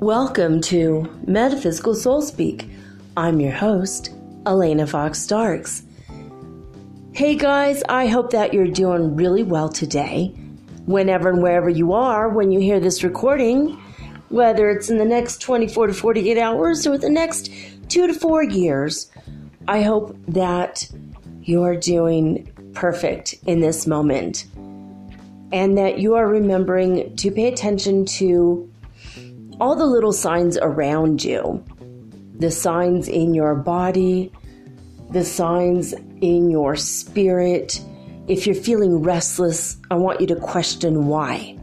Welcome to Metaphysical Soul Speak. I'm your host, Elena Fox Starks. Hey guys, I hope that you're doing really well today. Whenever and wherever you are when you hear this recording, whether it's in the next 24 to 48 hours or the next 2 to 4 years, I hope that you're doing perfect in this moment and that you are remembering to pay attention to all the little signs around you, the signs in your body, the signs in your spirit. If you're feeling restless, I want you to question why.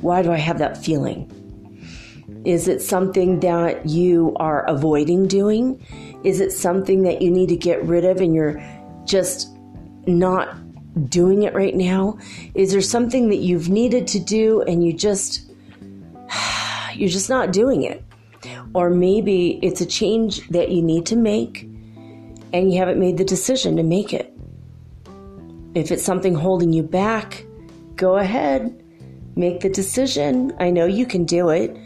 Why do I have that feeling? Is it something that you are avoiding doing? Is it something that you need to get rid of and you're just not doing it right now? Is there something that you've needed to do and you're just not doing it? Or maybe it's a change that you need to make and you haven't made the decision to make it. If it's something holding you back, go ahead, make the decision. I know you can do it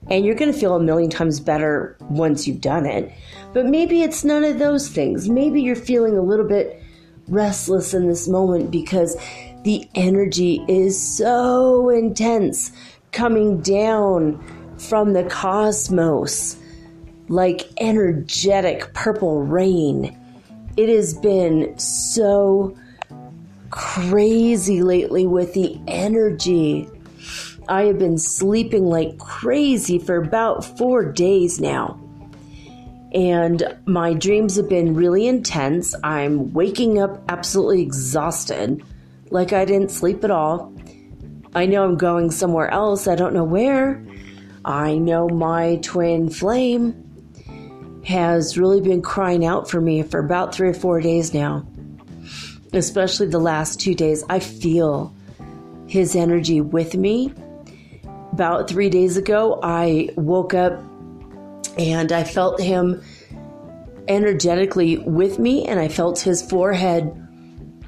and you're going to feel a million times better once you've done it. But maybe it's none of those things. Maybe you're feeling a little bit restless in this moment because the energy is so intense coming down from the cosmos, like energetic purple rain. It has been so crazy lately with the energy. I have been sleeping like crazy for about 4 days now. And my dreams have been really intense. I'm waking up absolutely exhausted, like I didn't sleep at all. I know I'm going somewhere else. I don't know where. I know my twin flame has really been crying out for me for about 3 or 4 days now. Especially the last 2 days. I feel his energy with me. About 3 days ago, I woke up and I felt him energetically with me, and I felt his forehead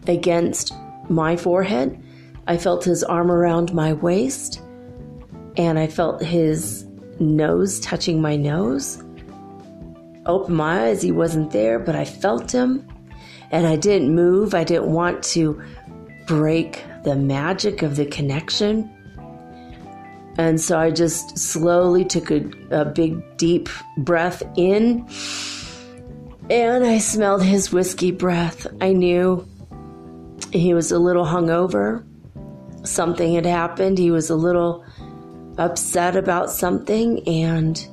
against my forehead. I felt his arm around my waist, and I felt his nose touching my nose. Opened my eyes, he wasn't there, but I felt him, and I didn't move. I didn't want to break the magic of the connection. And so I just slowly took a big, deep breath in, and I smelled his whiskey breath. I knew he was a little hungover. Something had happened. He was a little upset about something, and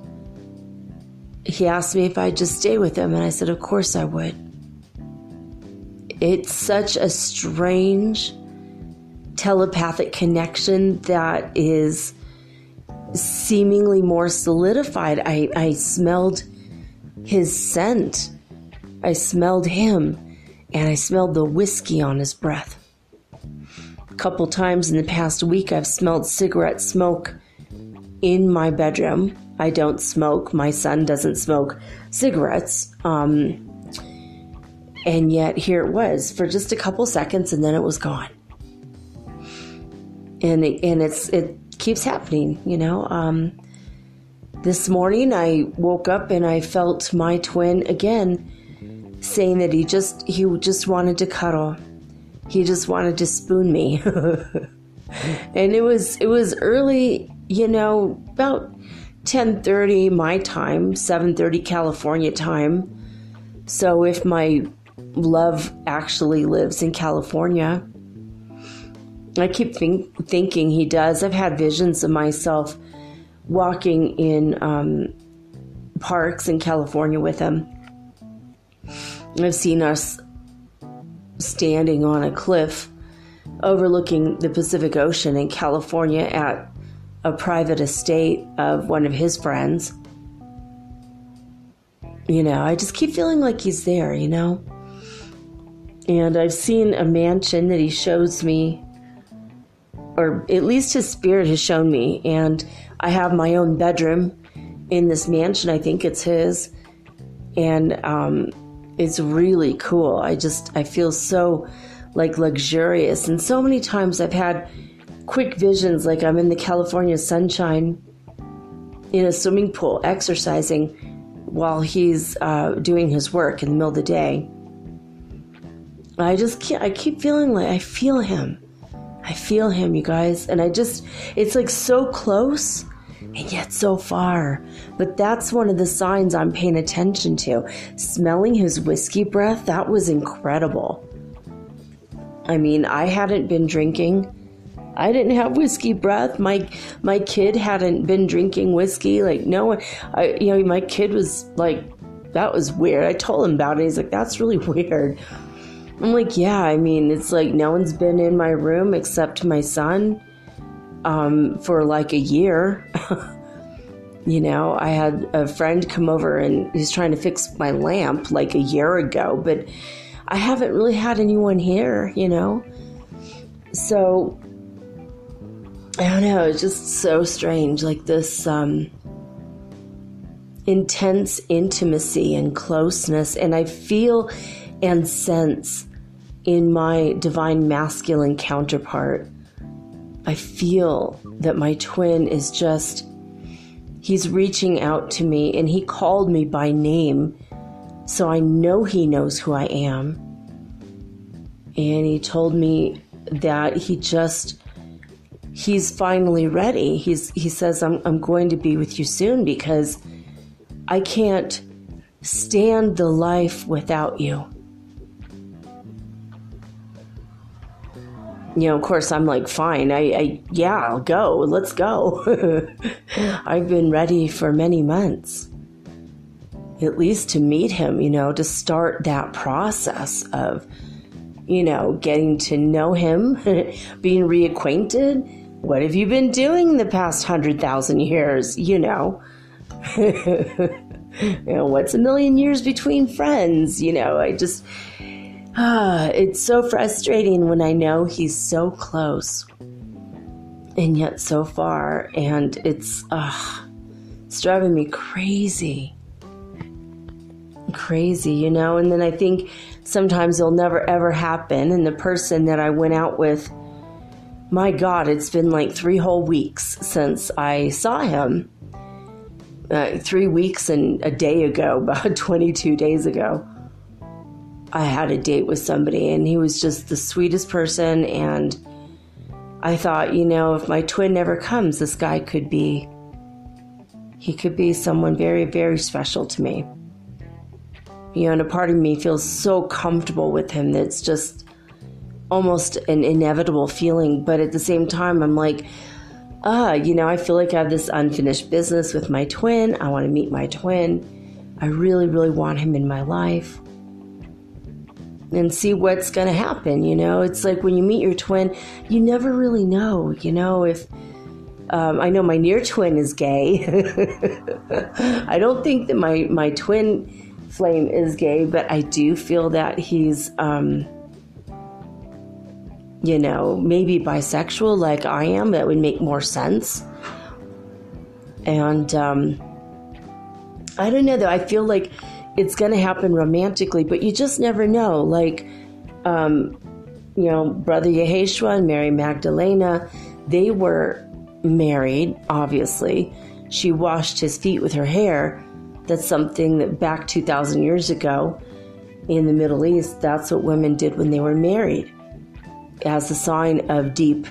he asked me if I'd just stay with him, and I said, of course I would. It's such a strange telepathic connection that is seemingly more solidified. I smelled his scent. I smelled him, and I smelled the whiskey on his breath. A couple times in the past week, I've smelled cigarette smoke in my bedroom. I don't smoke. My son doesn't smoke cigarettes. And yet here it was for just a couple seconds, and then it was gone. And it keeps happening, you know. This morning I woke up and I felt my twin again saying that he just wanted to cuddle. He just wanted to spoon me. And it was early, you know, about 10:30 my time, 7:30 California time. So if my love actually lives in California, I keep thinking he does. I've had visions of myself walking in parks in California with him. I've seen us standing on a cliff overlooking the Pacific Ocean in California at a private estate of one of his friends. You know, I just keep feeling like he's there, you know. And I've seen a mansion that he shows me, or at least his spirit has shown me, and I have my own bedroom in this mansion. I think it's his, and it's really cool. I feel so like luxurious, and so many times I've had quick visions like I'm in the California sunshine in a swimming pool exercising while he's doing his work in the middle of the day. I keep feeling like I feel him. I feel him, you guys. And it's like so close and yet so far. But that's one of the signs I'm paying attention to. Smelling his whiskey breath, that was incredible. I mean, I hadn't been drinking. I didn't have whiskey breath. My kid hadn't been drinking whiskey. Like, no one, my kid was like, that was weird. I told him about it. He's like, that's really weird. I'm like, yeah, I mean, it's like no one's been in my room except my son for like a year. I had a friend come over and he's trying to fix my lamp like a year ago, but I haven't really had anyone here, So, I don't know, it's just so strange, like this intense intimacy and closeness, and I feel and sense in my divine masculine counterpart, I feel that my twin is he's reaching out to me, and he called me by name, so I know he knows who I am. And he told me that he's finally ready. He says, I'm going to be with you soon because I can't stand the life without you. Of course, I'm like, fine. I'll go. Let's go. I've been ready for many months, at least to meet him, to start that process of, getting to know him, being reacquainted. What have you been doing the past 100,000 years? What's a million years between friends? It's so frustrating when I know he's so close and yet so far, and it's driving me crazy, and then I think sometimes it'll never ever happen, and the person that I went out with, my God, it's been like 3 whole weeks since I saw him. 3 weeks and a day ago, about 22 days ago, I had a date with somebody, and he was just the sweetest person, and I thought, if my twin never comes, this guy could be someone very, very special to me. And a part of me feels so comfortable with him that it's just almost an inevitable feeling, but at the same time, I'm like, I feel like I have this unfinished business with my twin. I want to meet my twin. I really, really want him in my life and see what's going to happen. It's like when you meet your twin, you never really know, if I know my near twin is gay. I don't think that my twin flame is gay, but I do feel that he's, maybe bisexual like I am. That would make more sense. And I don't know, though. I feel like it's going to happen romantically, but you just never know. Like, Brother Yeshua and Mary Magdalena, they were married, obviously. She washed his feet with her hair. That's something that back 2,000 years ago in the Middle East, that's what women did when they were married, as a sign of deep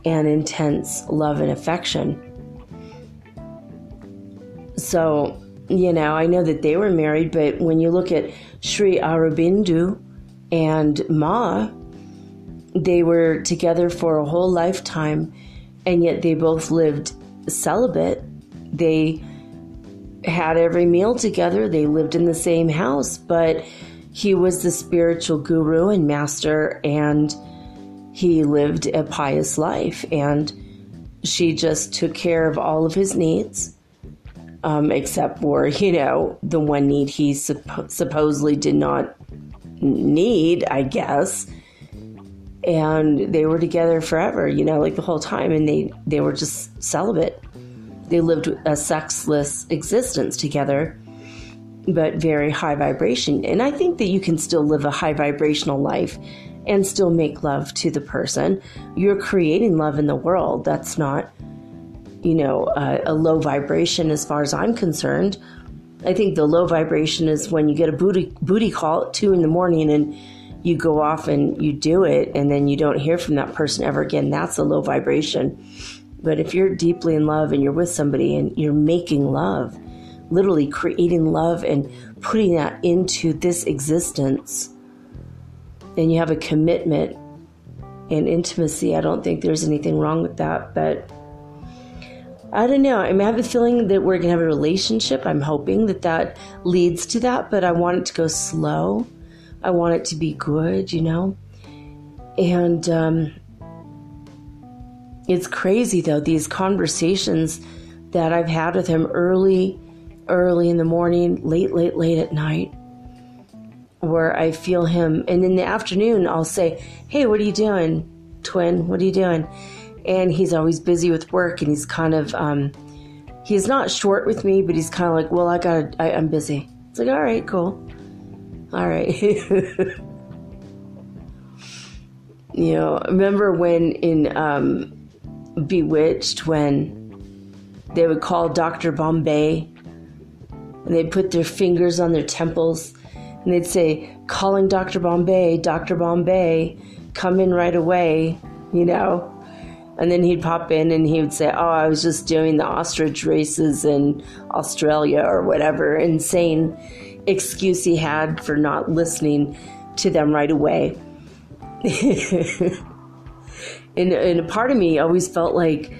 and intense love and affection. So, I know that they were married, but when you look at Sri Aurobindo and Ma, they were together for a whole lifetime, and yet they both lived celibate. They had every meal together. They lived in the same house, but he was the spiritual guru and master, and he lived a pious life, and she just took care of all of his needs. Except for, the one need he supposedly did not need, I guess. And they were together forever, like the whole time. And they were just celibate. They lived a sexless existence together, but very high vibration. And I think that you can still live a high vibrational life and still make love to the person. You're creating love in the world. That's not a low vibration as far as I'm concerned. I think the low vibration is when you get a booty call at 2 a.m. and you go off and you do it and then you don't hear from that person ever again. That's a low vibration. But if you're deeply in love and you're with somebody and you're making love, literally creating love and putting that into this existence, and you have a commitment and intimacy, I don't think there's anything wrong with that. But I don't know. I have a feeling that we're going to have a relationship. I'm hoping that leads to that, but I want it to go slow. I want it to be good, And it's crazy, though, these conversations that I've had with him early in the morning, late at night, where I feel him. And in the afternoon, I'll say, hey, what are you doing, twin? What are you doing? And he's always busy with work, and he's kind of, he's not short with me, but he's kind of like, well, I'm busy. It's like, all right, cool. All right. Remember when in Bewitched, when they would call Dr. Bombay, and they'd put their fingers on their temples, and they'd say, calling Dr. Bombay, come in right away, And then he'd pop in and he would say, oh, I was just doing the ostrich races in Australia or whatever insane excuse he had for not listening to them right away. And a part of me always felt like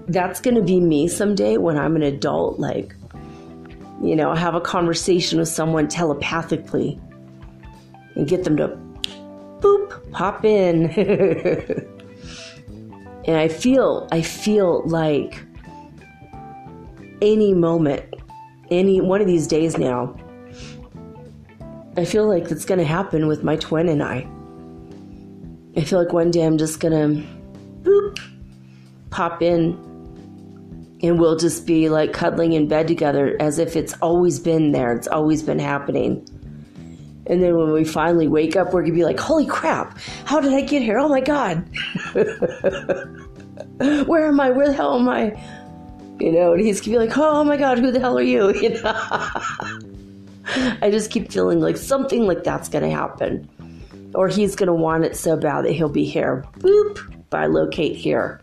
that's going to be me someday when I'm an adult, have a conversation with someone telepathically and get them to boop, pop in. And I feel like any moment, any one of these days now, I feel like it's going to happen with my twin and I. I feel like one day I'm just going to boop, pop in, and we'll just be like cuddling in bed together as if it's always been there. It's always been happening. And then when we finally wake up, we're going to be like, holy crap, how did I get here? Oh my God. Where am I? Where the hell am I? And he's going to be like, oh my God, who the hell are you? I just keep feeling like something like that's going to happen. Or he's going to want it so bad that he'll be here. Boop, bilocate here.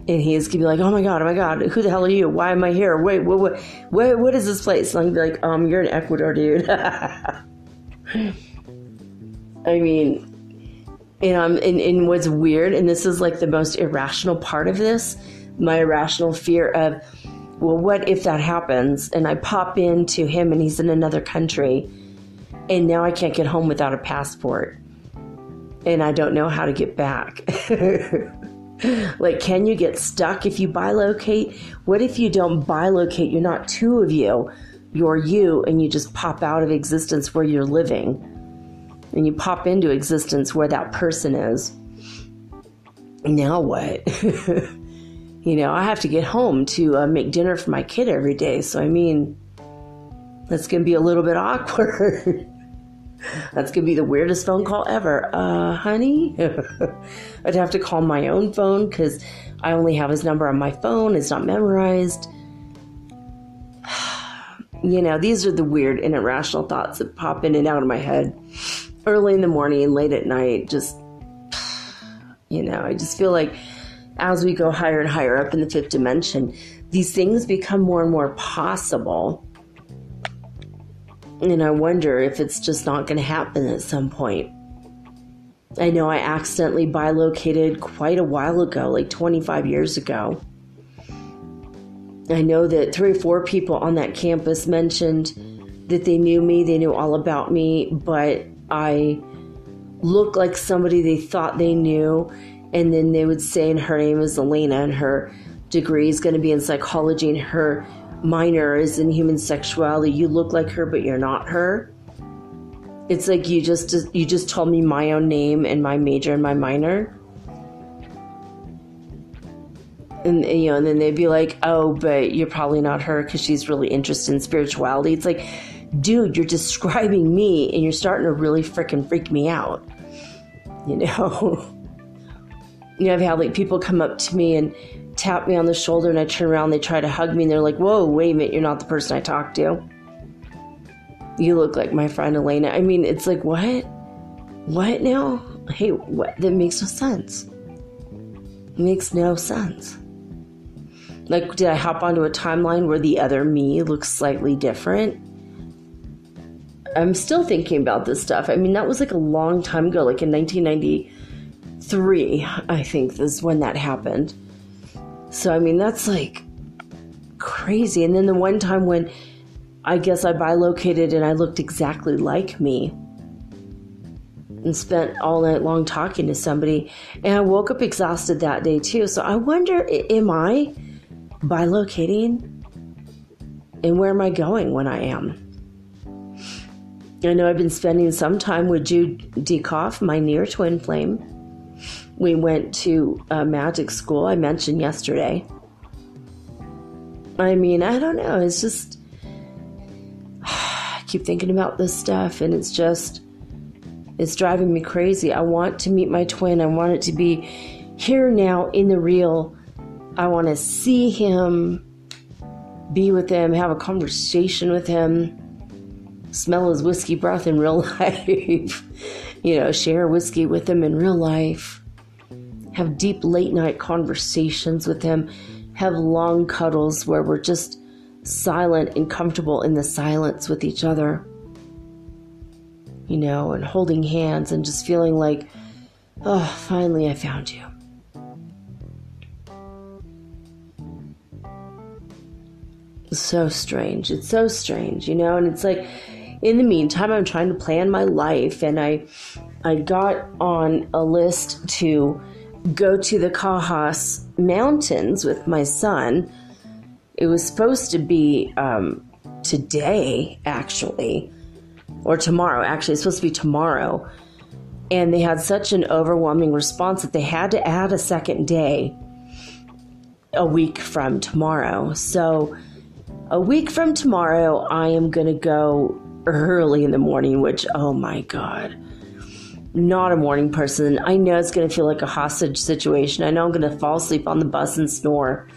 And he's going to be like, oh my God, who the hell are you? Why am I here? Wait, what is this place? And I'm going to be like, you're in Ecuador, dude. I mean, and what's weird, and this is like the most irrational part of this, my irrational fear of, well, what if that happens and I pop into him and he's in another country and now I can't get home without a passport and I don't know how to get back. Like, can you get stuck if you bilocate? What if you don't bilocate? You're not two of you. You're you, and you just pop out of existence where you're living. And you pop into existence where that person is. Now what? I have to get home to make dinner for my kid every day. So, that's going to be a little bit awkward. That's going to be the weirdest phone call ever. Honey? I'd have to call my own phone because I only have his number on my phone. It's not memorized. These are the weird and irrational thoughts that pop in and out of my head early in the morning and late at night. Just, I just feel like as we go higher and higher up in the fifth dimension, these things become more and more possible. And I wonder if it's just not going to happen at some point. I know I accidentally bilocated quite a while ago, like 25 years ago. I know that 3 or 4 people on that campus mentioned that they knew me, they knew all about me, but I looked like somebody they thought they knew. And then they would say, and her name is Elena, and her degree is going to be in psychology, and her minor is in human sexuality. You look like her, but you're not her. It's like you just told me my own name and my major and my minor. And and then they'd be like, oh, but you're probably not her because she's really interested in spirituality. It's like, dude, you're describing me and you're starting to really freaking freak me out. I've had like people come up to me and tap me on the shoulder, and I turn around, they try to hug me, and they're like, whoa, wait a minute, you're not the person I talked to. You look like my friend Elena. I mean, it's like, what? What now? Hey, what? That makes no sense. It makes no sense. Like, did I hop onto a timeline where the other me looks slightly different? I'm still thinking about this stuff. I mean, that was like a long time ago, like in 1993, I think is when that happened. So, I mean, that's like crazy. And then the one time when I guess I bilocated and I looked exactly like me and spent all night long talking to somebody. And I woke up exhausted that day too. So I wonder, am I bilocating? And where am I going when I am? I know I've been spending some time with Jude Dekoff, my near twin flame. We went to magic school, I mentioned yesterday. I mean, I don't know. It's just, I keep thinking about this stuff, and it's driving me crazy. I want to meet my twin. I want it to be here now in the real. I want to see him, be with him, have a conversation with him, smell his whiskey breath in real life, share whiskey with him in real life, have deep late night conversations with him, have long cuddles where we're just silent and comfortable in the silence with each other, and holding hands and just feeling like, oh, finally I found you. It's so strange. It's so strange, and it's like, in the meantime, I'm trying to plan my life, and I got on a list to go to the Cajas Mountains with my son. It was supposed to be today, actually, or tomorrow. Actually, it's supposed to be tomorrow. And they had such an overwhelming response that they had to add a second day a week from tomorrow. So a week from tomorrow, I am going to go early in the morning, which, oh my God, not a morning person. I know it's going to feel like a hostage situation. I know I'm going to fall asleep on the bus and snore.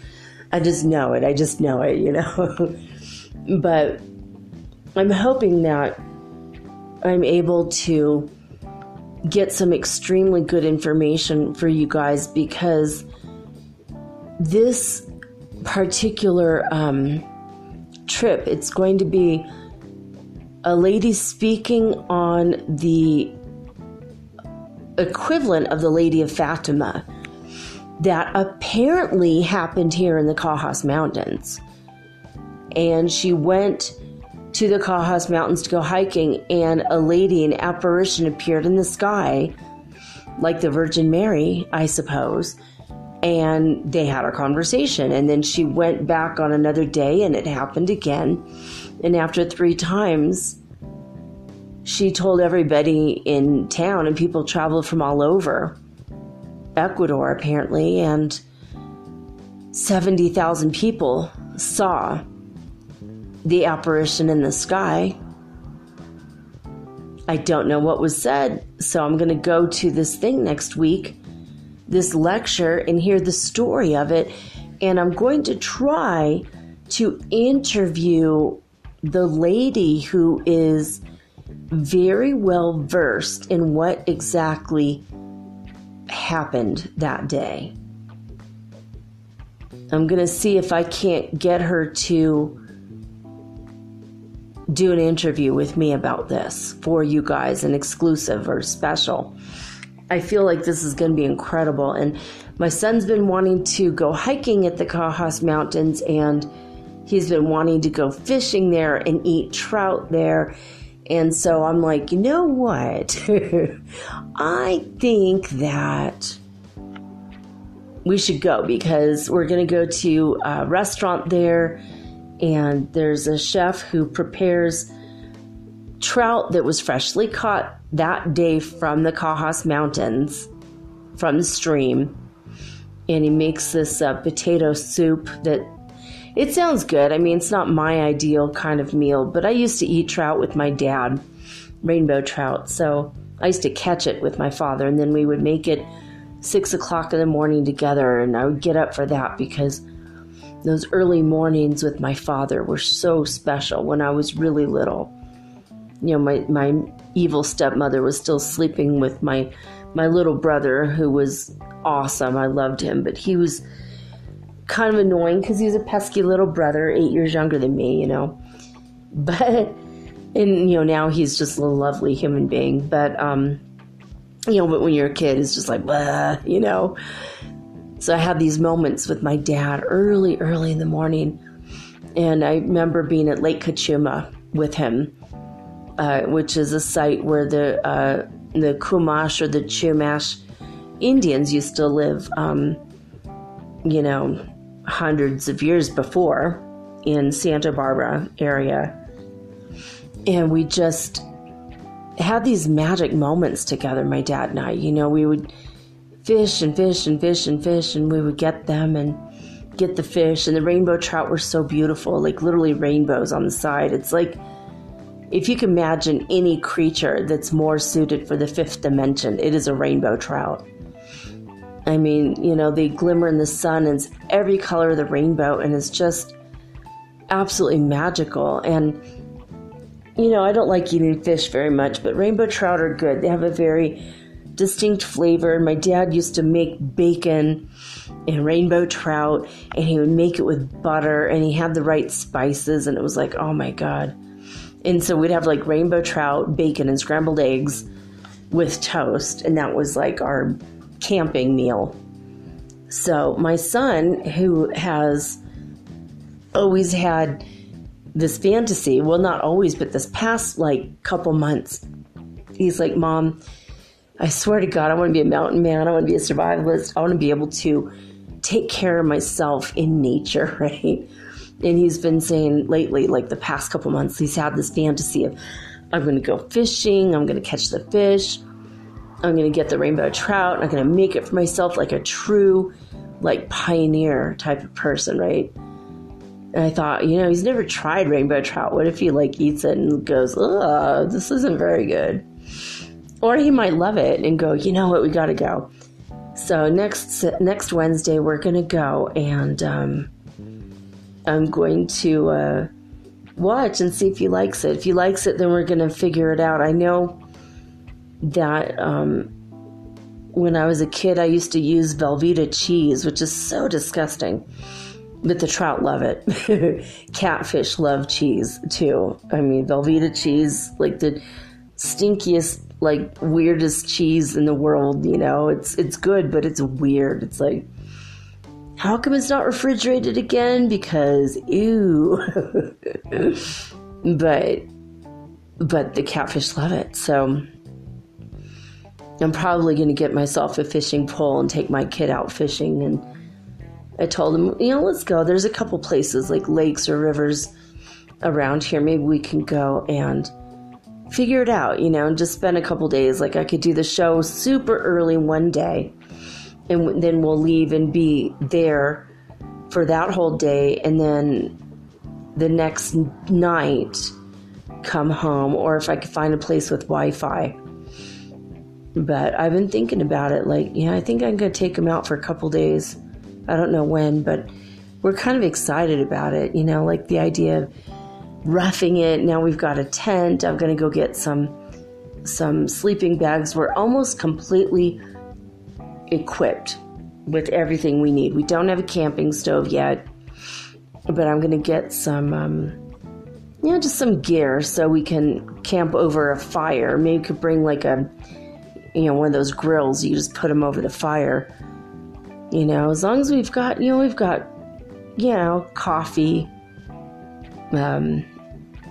I just know it. But I'm hoping that I'm able to get some extremely good information for you guys, because this particular trip, it's going to be a lady speaking on the equivalent of the Lady of Fatima that apparently happened here in the Cajas Mountains. And she went to the Cajas Mountains to go hiking, and a lady, an apparition, appeared in the sky, like the Virgin Mary, I suppose. And they had a conversation, and then she went back on another day, and it happened again. And after 3 times, she told everybody in town, and people traveled from all over Ecuador, apparently, and 70,000 people saw the apparition in the sky. I don't know what was said, so I'm going to go to this thing next week, this lecture, and hear the story of it. And I'm going to try to interview the lady who is very well versed in what exactly happened that day. I'm going to see if I can't get her to do an interview with me about this for you guys, an exclusive or special. I feel like this is going to be incredible. And my son's been wanting to go hiking at the Cajas Mountains, and he's been wanting to go fishing there and eat trout there. And so I'm like, you know what? I think that we should go, because we're going to go to a restaurant there, and there's a chef who prepares trout that was freshly caught that day from the Cajas Mountains, from the stream. And he makes this potato soup that, it sounds good. I mean, it's not my ideal kind of meal, but I used to eat trout with my dad, rainbow trout. So I used to catch it with my father, and then we would make it 6 o'clock in the morning together, and I would get up for that because those early mornings with my father were so special when I was really little. You know, my evil stepmother was still sleeping with my little brother, who was awesome. I loved him, but he was kind of annoying because he was a pesky little brother, 8 years younger than me, you know. But, and, you know, now he's just a lovely human being. But, you know, but when you're a kid, it's just like, blah, you know. So I had these moments with my dad early in the morning. And I remember being at Lake Kachuma with him, which is a site where the Chumash or the Chumash Indians used to live, you know, hundreds of years before in Santa Barbara area. And we just had these magic moments together, my dad and I. You know, we would fish and fish and fish and fish, and we would get them and get the fish. And the rainbow trout were so beautiful, like literally rainbows on the side. It's like, if you can imagine any creature that's more suited for the fifth dimension, it is a rainbow trout. I mean, you know, they glimmer in the sun, and it's every color of the rainbow, and it's just absolutely magical. And, you know, I don't like eating fish very much, but rainbow trout are good. They have a very distinct flavor. My dad used to make bacon and rainbow trout, and he would make it with butter, and he had the right spices, and it was like, oh my God. And so we'd have like rainbow trout, bacon, and scrambled eggs with toast, and that was like our camping meal. So my son, who has always had this fantasy, well, not always, but this past like couple months, he's like, Mom, I swear to God, I want to be a mountain man. I want to be a survivalist. I want to be able to take care of myself in nature, right? And he's been saying lately, like the past couple months, he's had this fantasy of, I'm going to go fishing. I'm going to catch the fish. I'm going to get the rainbow trout. I'm going to make it for myself like a true, like pioneer type of person, right? And I thought, you know, he's never tried rainbow trout. What if he like eats it and goes, oh, this isn't very good? Or he might love it and go, you know what, we got to go. So next Wednesday, we're going to go, and I'm going to watch and see if he likes it. If he likes it, then we're going to figure it out. I know that when I was a kid, I used to use Velveeta cheese, which is so disgusting. But the trout love it. Catfish love cheese too. I mean, Velveeta cheese, like the stinkiest, like weirdest cheese in the world, you know. It's good, but it's weird. It's like, how come it's not refrigerated again? Because ew. but the catfish love it. So I'm probably going to get myself a fishing pole and take my kid out fishing. And I told him, you know, let's go. There's a couple places like lakes or rivers around here. Maybe we can go and figure it out, you know, and just spend a couple days. Like I could do the show super early one day, and then we'll leave and be there for that whole day. And then the next night come home, or if I could find a place with Wi-Fi. But I've been thinking about it. Like, yeah, I think I'm going to take him out for a couple days. I don't know when, but we're kind of excited about it. You know, like the idea of roughing it. Now we've got a tent. I'm going to go get some sleeping bags. We're almost completely equipped with everything we need. We don't have a camping stove yet, but I'm going to get some, just some gear so we can camp over a fire. Maybe we could bring like one of those grills. You just put them over the fire. You know, as long as we've got coffee,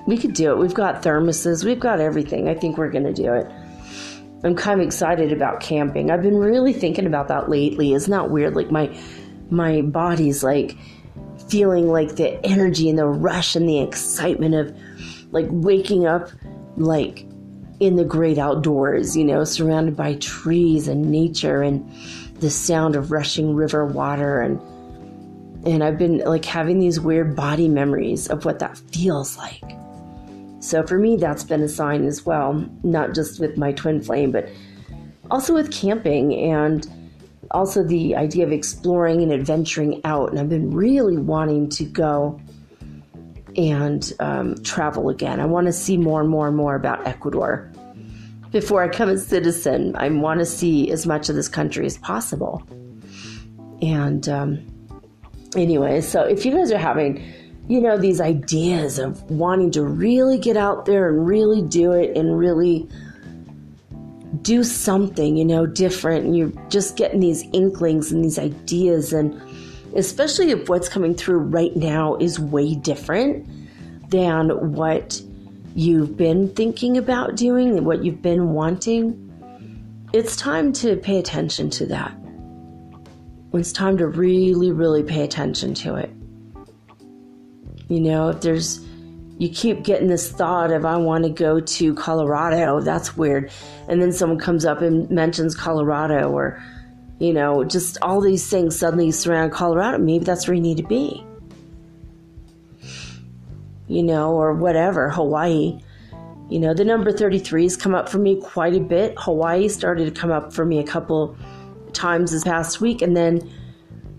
we could do it. We've got thermoses. We've got everything. I think we're going to do it. I'm kind of excited about camping. I've been really thinking about that lately. Isn't that weird? Like my body's like feeling like the energy and the rush and the excitement of like waking up like in the great outdoors, you know, surrounded by trees and nature and the sound of rushing river water. And I've been like having these weird body memories of what that feels like. So for me, that's been a sign as well, not just with my twin flame, but also with camping. And also the idea of exploring and adventuring out. And I've been really wanting to go and travel again. I want to see more and more and more about Ecuador. Before I become a citizen, I want to see as much of this country as possible. And anyway, so if you guys are having, these ideas of wanting to really get out there and really do it and really do something, different, and you're just getting these inklings and these ideas, and especially if what's coming through right now is way different than what you've been thinking about doing and what you've been wanting, it's time to pay attention to that. It's time to really, really pay attention to it. If you keep getting this thought of, I want to go to Colorado, that's weird. And then someone comes up and mentions Colorado, or, just all these things suddenly surround Colorado. Maybe that's where you need to be. Or whatever, Hawaii. The number 33 has come up for me quite a bit. Hawaii started to come up for me a couple times this past week. And then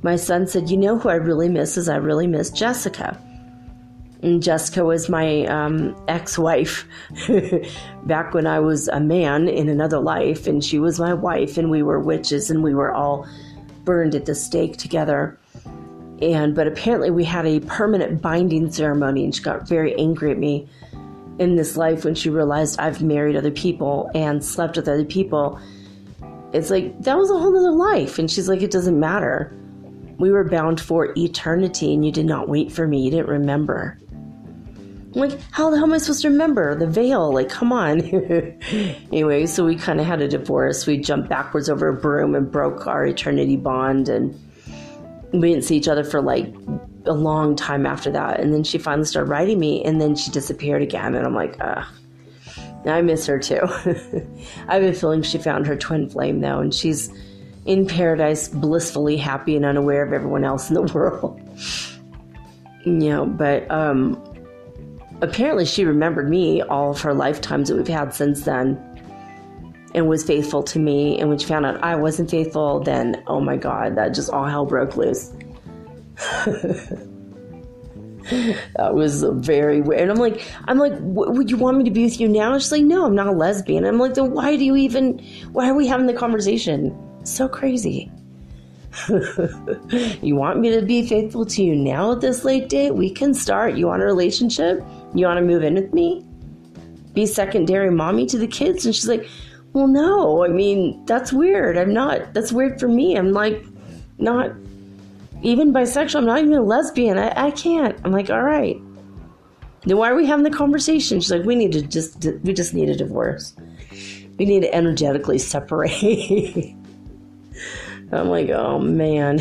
my son said, who I really miss is I really miss Jessica. And Jessica was my ex-wife back when I was a man in another life, and she was my wife, and we were witches, and we were all burned at the stake together. But apparently we had a permanent binding ceremony, and she got very angry at me in this life when she realized I've married other people and slept with other people. It's like, that was a whole other life. And she's like, it doesn't matter. We were bound for eternity, and you did not wait for me. You didn't remember. I'm like, how the hell am I supposed to remember? The veil, like, come on. Anyway, so we kind of had a divorce. We jumped backwards over a broom and broke our eternity bond, and we didn't see each other for like a long time after that. And then she finally started writing me, and then she disappeared again. And I'm like, I miss her too. I have a feeling she found her twin flame though, and she's in paradise, blissfully happy and unaware of everyone else in the world. But apparently she remembered me all of her lifetimes that we've had since then, and was faithful to me. And when she found out I wasn't faithful, then, oh my God, that just all hell broke loose. That was very weird. And I'm like, would you want me to be with you now? She's like, no, I'm not a lesbian. I'm like, then why are we having the conversation? So crazy. You want me to be faithful to you now at this late date? We can start. You want a relationship? You want to move in with me? Be secondary mommy to the kids? And she's like, well, no, I mean, that's weird. That's weird for me. I'm like, not even bisexual. I'm not even a lesbian. I can't. I'm like, all right. Then why are we having the conversation? She's like, we just need a divorce. We need to energetically separate. I'm like, oh man.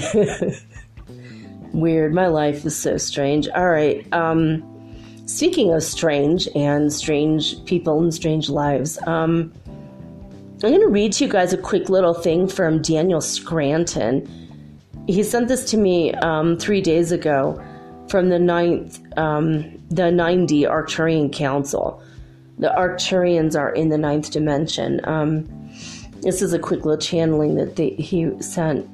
Weird. My life is so strange. All right. Speaking of strange and strange people and strange lives, I'm going to read to you guys a quick little thing from Daniel Scranton. He sent this to me 3 days ago from the 90 Arcturian Council. The Arcturians are in the 9th dimension. This is a quick little channeling that he sent.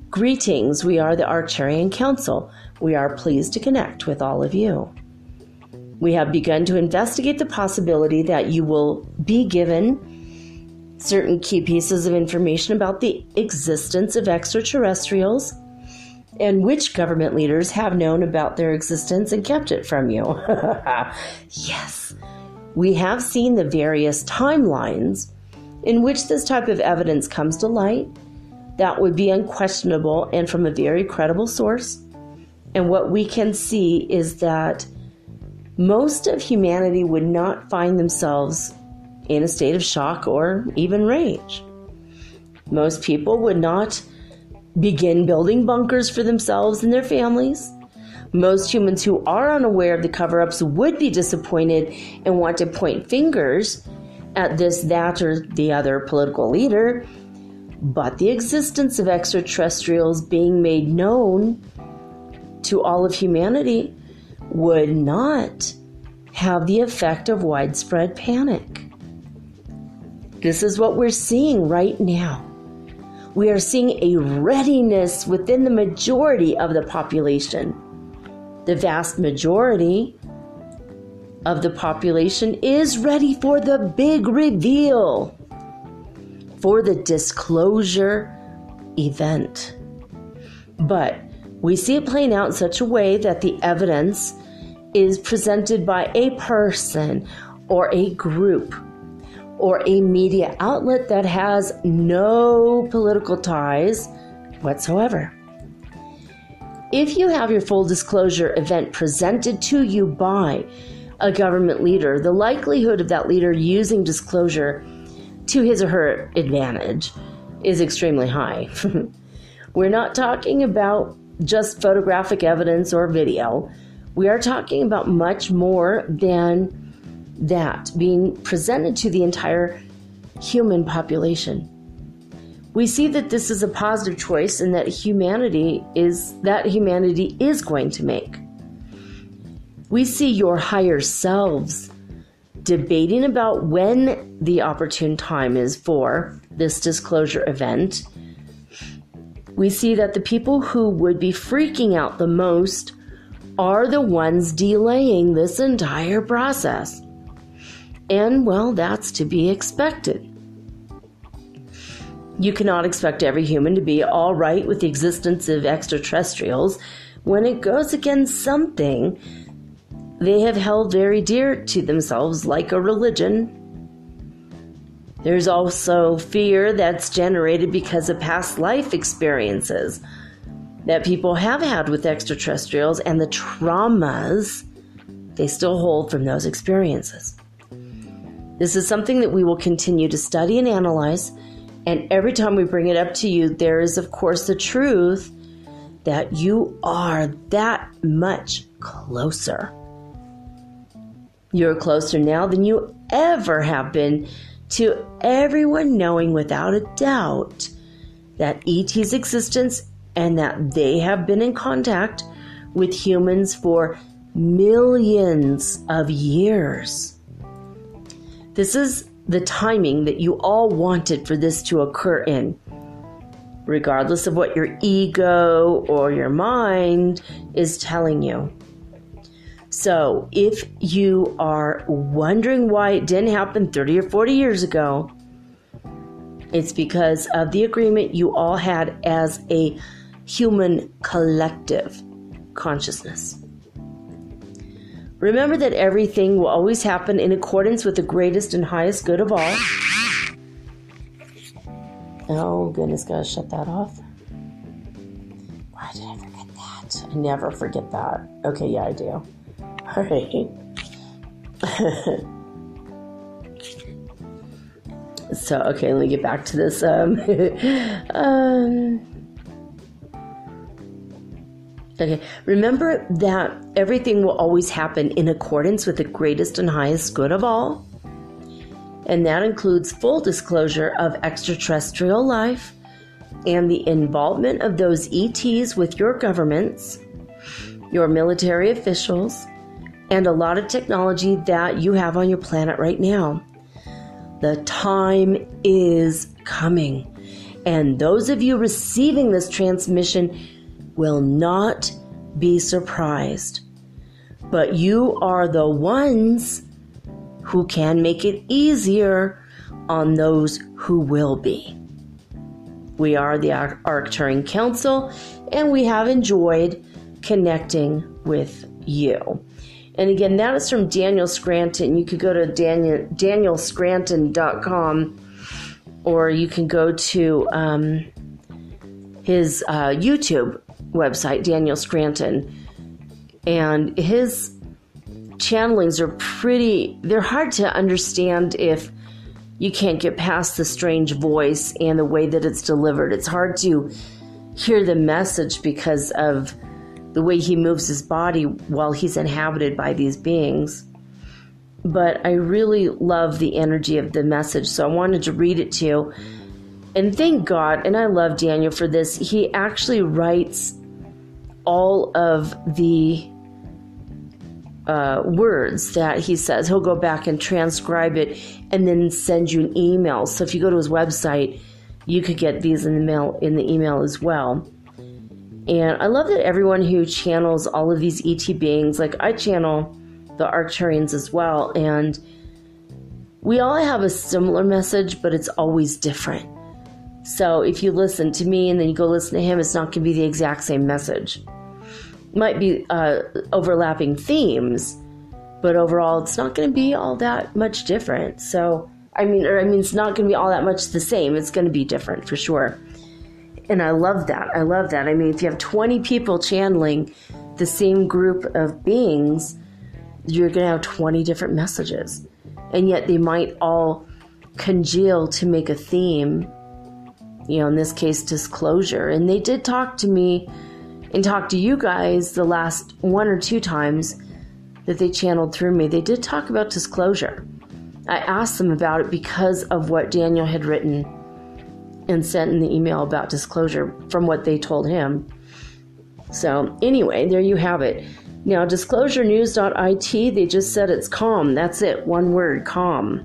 Greetings, we are the Arcturian Council. We are pleased to connect with all of you. We have begun to investigate the possibility that you will be given certain key pieces of information about the existence of extraterrestrials and which government leaders have known about their existence and kept it from you. Yes. We have seen the various timelines in which this type of evidence comes to light. That would be unquestionable and from a very credible source. And what we can see is that most of humanity would not find themselves in a state of shock or even rage. Most people would not begin building bunkers for themselves and their families. Most humans who are unaware of the cover-ups would be disappointed and want to point fingers at this, that, or the other political leader. But the existence of extraterrestrials being made known to all of humanity would not have the effect of widespread panic. This is what we're seeing right now. we are seeing a readiness within the majority of the population. The vast majority of the population is ready for the big reveal, for the disclosure event. But we see it playing out in such a way that the evidence is presented by a person or a group or a media outlet that has no political ties whatsoever. If you have your full disclosure event presented to you by a government leader, the likelihood of that leader using disclosure to his or her advantage is extremely high. We're not talking about just photographic evidence or video. We are talking about much more than that being presented to the entire human population. We see that this is a positive choice and that humanity is going to make. We see your higher selves debating about when the opportune time is for this disclosure event. We see that the people who would be freaking out the most are the ones delaying this entire process. And, well, that's to be expected. You cannot expect every human to be all right with the existence of extraterrestrials when it goes against something they have held very dear to themselves, like a religion. There's also fear that's generated because of past life experiences that people have had with extraterrestrials and the traumas they still hold from those experiences. This is something that we will continue to study and analyze, and every time we bring it up to you, there is, of course, the truth that you are that much closer. You're closer now than you ever have been to everyone knowing without a doubt that ET's existence and that they have been in contact with humans for millions of years. This is the timing that you all wanted for this to occur in, regardless of what your ego or your mind is telling you. So if you are wondering why it didn't happen 30 or 40 years ago, it's because of the agreement you all had as a human collective consciousness. Remember that everything will always happen in accordance with the greatest and highest good of all. Oh, goodness, gotta shut that off. Why did I forget that? I never forget that. Okay, yeah, I do. All right. So, okay, let me get back to this. Okay, remember that everything will always happen in accordance with the greatest and highest good of all. And that includes full disclosure of extraterrestrial life and the involvement of those ETs with your governments, your military officials, and a lot of technology that you have on your planet right now. The time is coming, and those of you receiving this transmission will not be surprised. But you are the ones who can make it easier on those who will be. We are the Arcturian Council, and we have enjoyed connecting with you. And again, that is from Daniel Scranton. You could go to danielscranton.com, or you can go to his YouTube website, Daniel Scranton. And his channelings are they're hard to understand if you can't get past the strange voice and the way that it's delivered. It's hard to hear the message because of the way he moves his body while he's inhabited by these beings. But I really love the energy of the message, so I wanted to read it to you. And thank God, and I love Daniel for this, he actually writes all of the words that he says. He'll go back and transcribe it and then send you an email. So if you go to his website, you could get these in the email as well. And I love that everyone who channels all of these ET beings, like I channel the Arcturians as well, and we all have a similar message, but it's always different. So if you listen to me and then you go listen to him, it's not going to be the exact same message. Might be overlapping themes, but overall it's not going to be all that much different. So, I mean, it's not going to be all that much the same. It's going to be different for sure. And I love that. I love that. I mean, if you have 20 people channeling the same group of beings, you're going to have 20 different messages. And yet they might all congeal to make a theme, in this case, disclosure. And they did talk to me and talk to you guys the last 1 or 2 times that they channeled through me. They did talk about disclosure. I asked them about it because of what Daniel had written and sent in the email about disclosure from what they told him. So anyway, there you have it. Now, disclosurenews.it, they just said it's calm. That's it. One word, calm.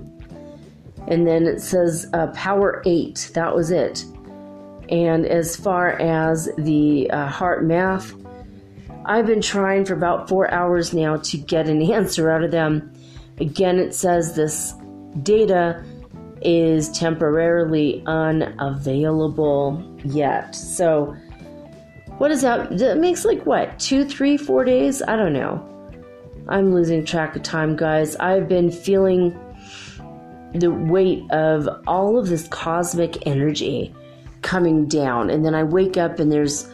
And then it says power 8. That was it. And as far as the heart math, I've been trying for about 4 hours now to get an answer out of them. Again, it says this data is temporarily unavailable yet. So what is that? That makes like what? 2, 3, 4 days? I don't know. I'm losing track of time, guys. I've been feeling the weight of all of this cosmic energy coming down. And then I wake up and there's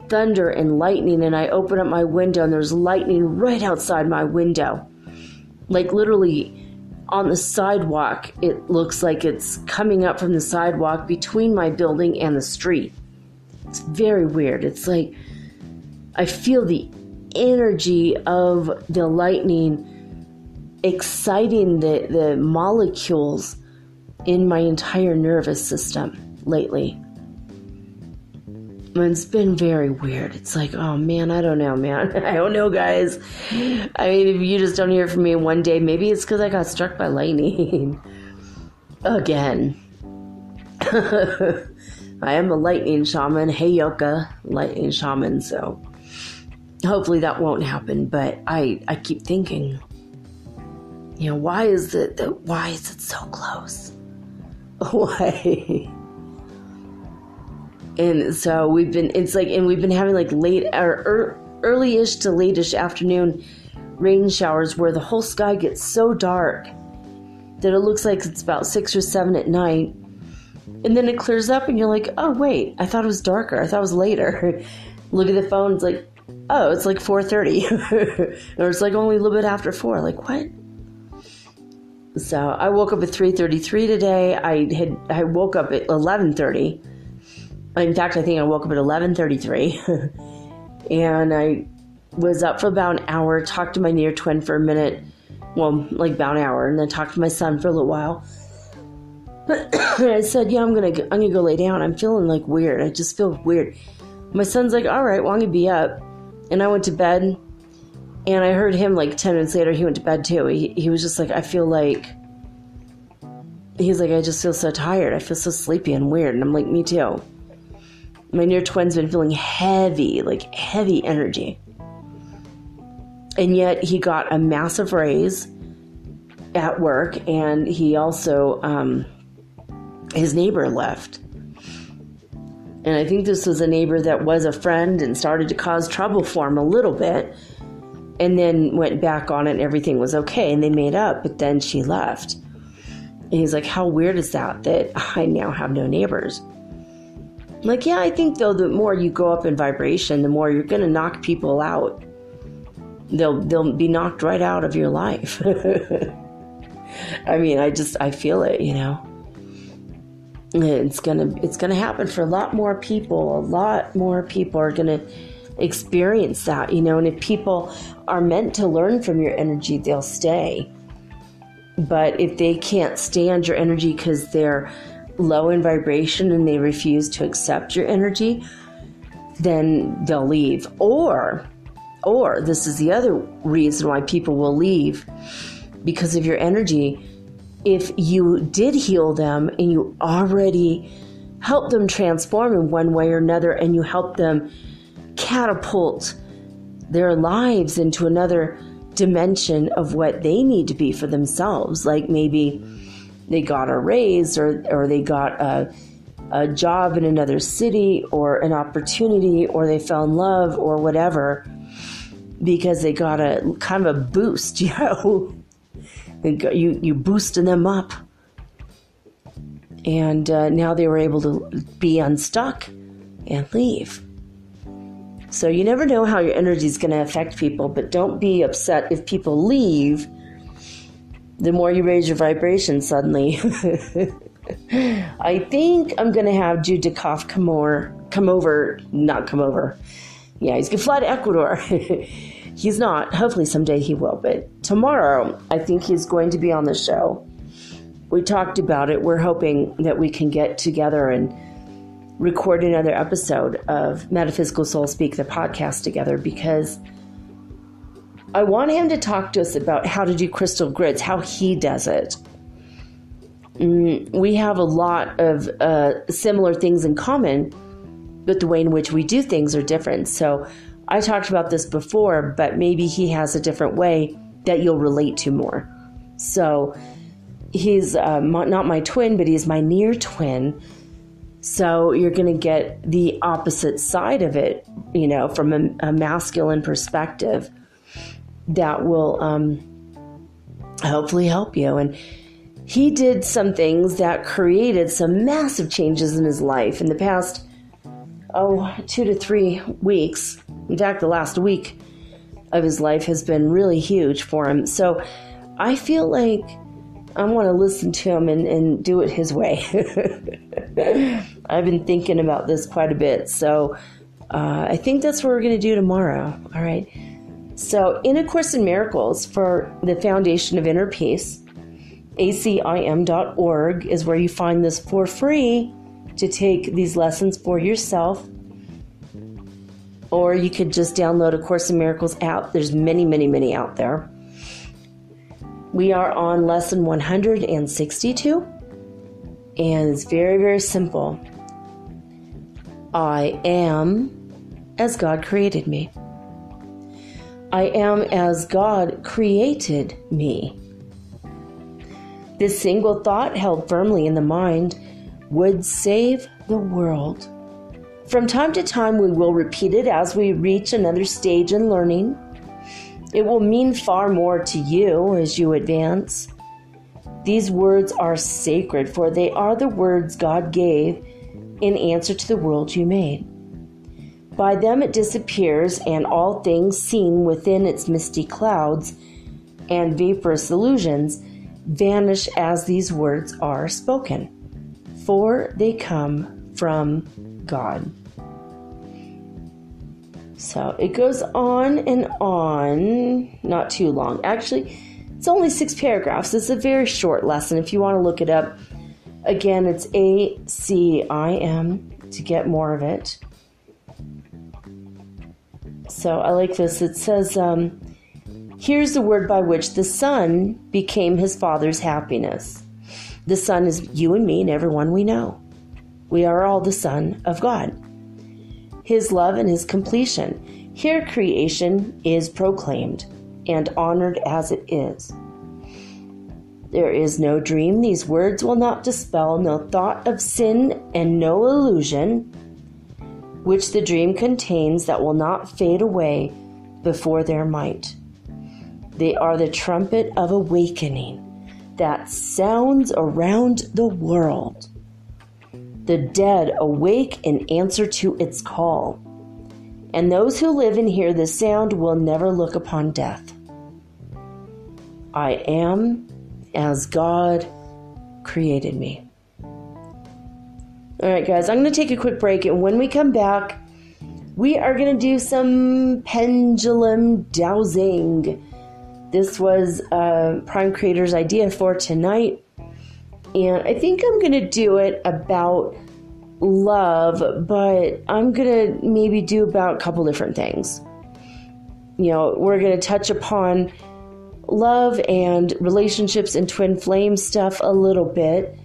thunder and lightning, and I open up my window and there's lightning right outside my window. Like literally on the sidewalk. It looks like it's coming up from the sidewalk between my building and the street. It's very weird. It's like I feel the energy of the lightning exciting the molecules in my entire nervous system lately. It's been very weird. It's like, oh man, I don't know, man. I don't know, guys. I mean, if you just don't hear from me one day, maybe it's because I got struck by lightning. Again. I am a lightning shaman. Hey, Yoka, lightning shaman. So hopefully that won't happen. But I keep thinking, why is it so close? Why? And so we've been having like late or early-ish to late-ish afternoon rain showers where the whole sky gets so dark that it looks like it's about 6 or 7 at night. And then it clears up and you're like, oh, wait, I thought it was darker. I thought it was later. Look at the phone. It's like, oh, it's like 4:30. Or it's like only a little bit after 4. Like, what? So I woke up at 3:33 today. I woke up at 11:30. In fact, I think I woke up at 11:33. And I was up for about an hour, talked to my near twin for a minute. Well, like about an hour. And then talked to my son for a little while. I said, yeah, I'm gonna go lay down. I'm feeling like weird. I just feel weird. My son's like, all right, well, I'm gonna be up. And I went to bed, and I heard him like 10 minutes later. He went to bed too. He was just like, he's like, I just feel so tired. I feel so sleepy and weird. And I'm like, me too. My near twin's been feeling heavy, like heavy energy. And yet he got a massive raise at work, and he also, his neighbor left. And I think this was a neighbor that was a friend and started to cause trouble for him a little bit, and then went back on it and everything was okay and they made up, but then she left. And he's like, how weird is that I now have no neighbors? I'm like, yeah, I think though the more you go up in vibration, the more you're going to knock people out. They'll be knocked right out of your life. I mean, I feel it, It's gonna happen for a lot more people. A lot more people are gonna experience that, And if people are meant to learn from your energy, they'll stay. But if they can't stand your energy because they're low in vibration and they refuse to accept your energy, then they'll leave. Or this is the other reason why people will leave, because of your energy. If you did heal them and you already help them transform in one way or another, and you help them catapult their lives into another dimension of what they need to be for themselves. Like maybe they got a raise or they got a job in another city or an opportunity, or they fell in love or whatever, because they got a kind of a boost, you boosted them up. And now they were able to be unstuck and leave. So you never know how your energy is going to affect people, but don't be upset if people leave. The more you raise your vibration suddenly. I think I'm going to have Judikoff come over. Yeah, he's going to fly to Ecuador. He's not. Hopefully someday he will. But tomorrow, I think he's going to be on the show. We talked about it. We're hoping that we can get together and record another episode of Metaphysical Soul Speak, the podcast, together, because I want him to talk to us about how to do crystal grids, how he does it. We have a lot of similar things in common, but the way in which we do things are different. So I talked about this before, but maybe he has a different way that you'll relate to more. So he's not my twin, but he's my near twin. So you're going to get the opposite side of it, from a masculine perspective that will hopefully help you. And he did some things that created some massive changes in his life in the past, 2 to 3 weeks. In fact, the last week of his life has been really huge for him. So I feel like I want to listen to him and do it his way. I've been thinking about this quite a bit. So I think that's what we're going to do tomorrow. All right. So in A Course in Miracles for the Foundation of Inner Peace, acim.org is where you find this for free to take these lessons for yourself. Or you could just download A Course in Miracles app. There's many, many, many out there. We are on lesson 162, and it's very, very simple. I am as God created me. I am as God created me. This single thought held firmly in the mind would save the world. From time to time, we will repeat it as we reach another stage in learning. It will mean far more to you as you advance. These words are sacred, for they are the words God gave in answer to the world you made. By them it disappears, and all things seen within its misty clouds and vaporous illusions vanish as these words are spoken, for they come from God. So it goes on and on, not too long. Actually, it's only 6 paragraphs. It's a very short lesson. If you want to look it up, again, it's ACIM to get more of it. So I like this. It says, here's the word by which the Son became his Father's happiness. The Son is you and me and everyone we know. We are all the Son of God. His love and his completion. Here creation is proclaimed and honored as it is. There is no dream these words will not dispel, no thought of sin and no illusion, which the dream contains that will not fade away before their might. They are the trumpet of awakening that sounds around the world. The dead awake in answer to its call, and those who live and hear the sound will never look upon death. I am as God created me. All right, guys, I'm going to take a quick break, and when we come back, we are going to do some pendulum dowsing. This was Prime Creator's idea for tonight. And I think I'm going to do it about love, but I'm going to maybe do about a couple different things. We're going to touch upon love and relationships and twin flame stuff a little bit.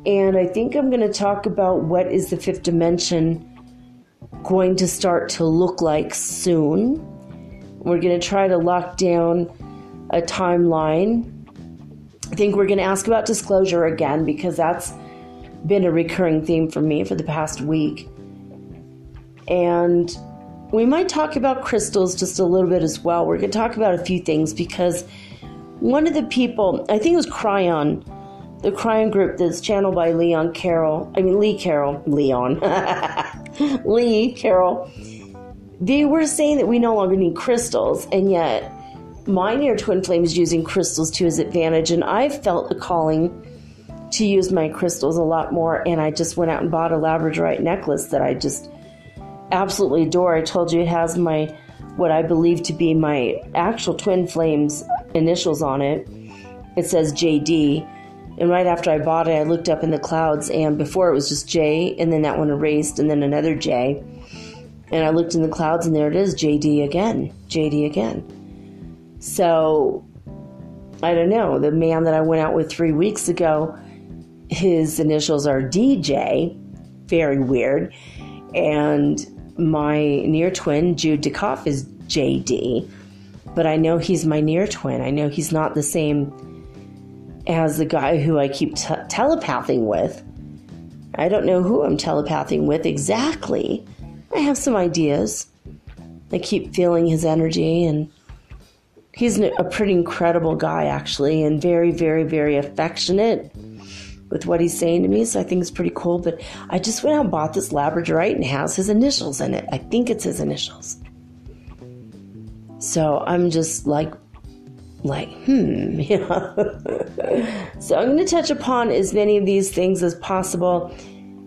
And I think I'm going to talk about what is the fifth dimension going to start to look like soon. We're going to try to lock down a timeline. I think we're going to ask about disclosure again, because that's been a recurring theme for me for the past week. And we might talk about crystals just a little bit as well. We're going to talk about a few things, because one of the people, I think it was Cryon, the Cryon group that's channeled by Lee Carroll, they were saying that we no longer need crystals, and yet my near twin flame is using crystals to his advantage, and I've felt the calling to use my crystals a lot more, and I just went out and bought a labradorite necklace that I just absolutely adore. I told you it has what I believe to be my actual twin flame's initials on it. It says JD. And right after I bought it, I looked up in the clouds, and before it was just J, and then that one erased, and then another J. And I looked in the clouds, and there it is, JD again. So, I don't know. The man that I went out with 3 weeks ago, his initials are DJ. Very weird. And my near twin, Jude DeKoff, is JD. But I know he's my near twin. I know he's not the same as the guy who I keep telepathing with. I don't know who I'm telepathing with exactly. I have some ideas. I keep feeling his energy, and he's a pretty incredible guy, actually, and very, very, very affectionate with what he's saying to me, so I think it's pretty cool. But I just went out and bought this labradorite, and it has his initials in it. I think it's his initials. So I'm just like, yeah. So I'm going to touch upon as many of these things as possible.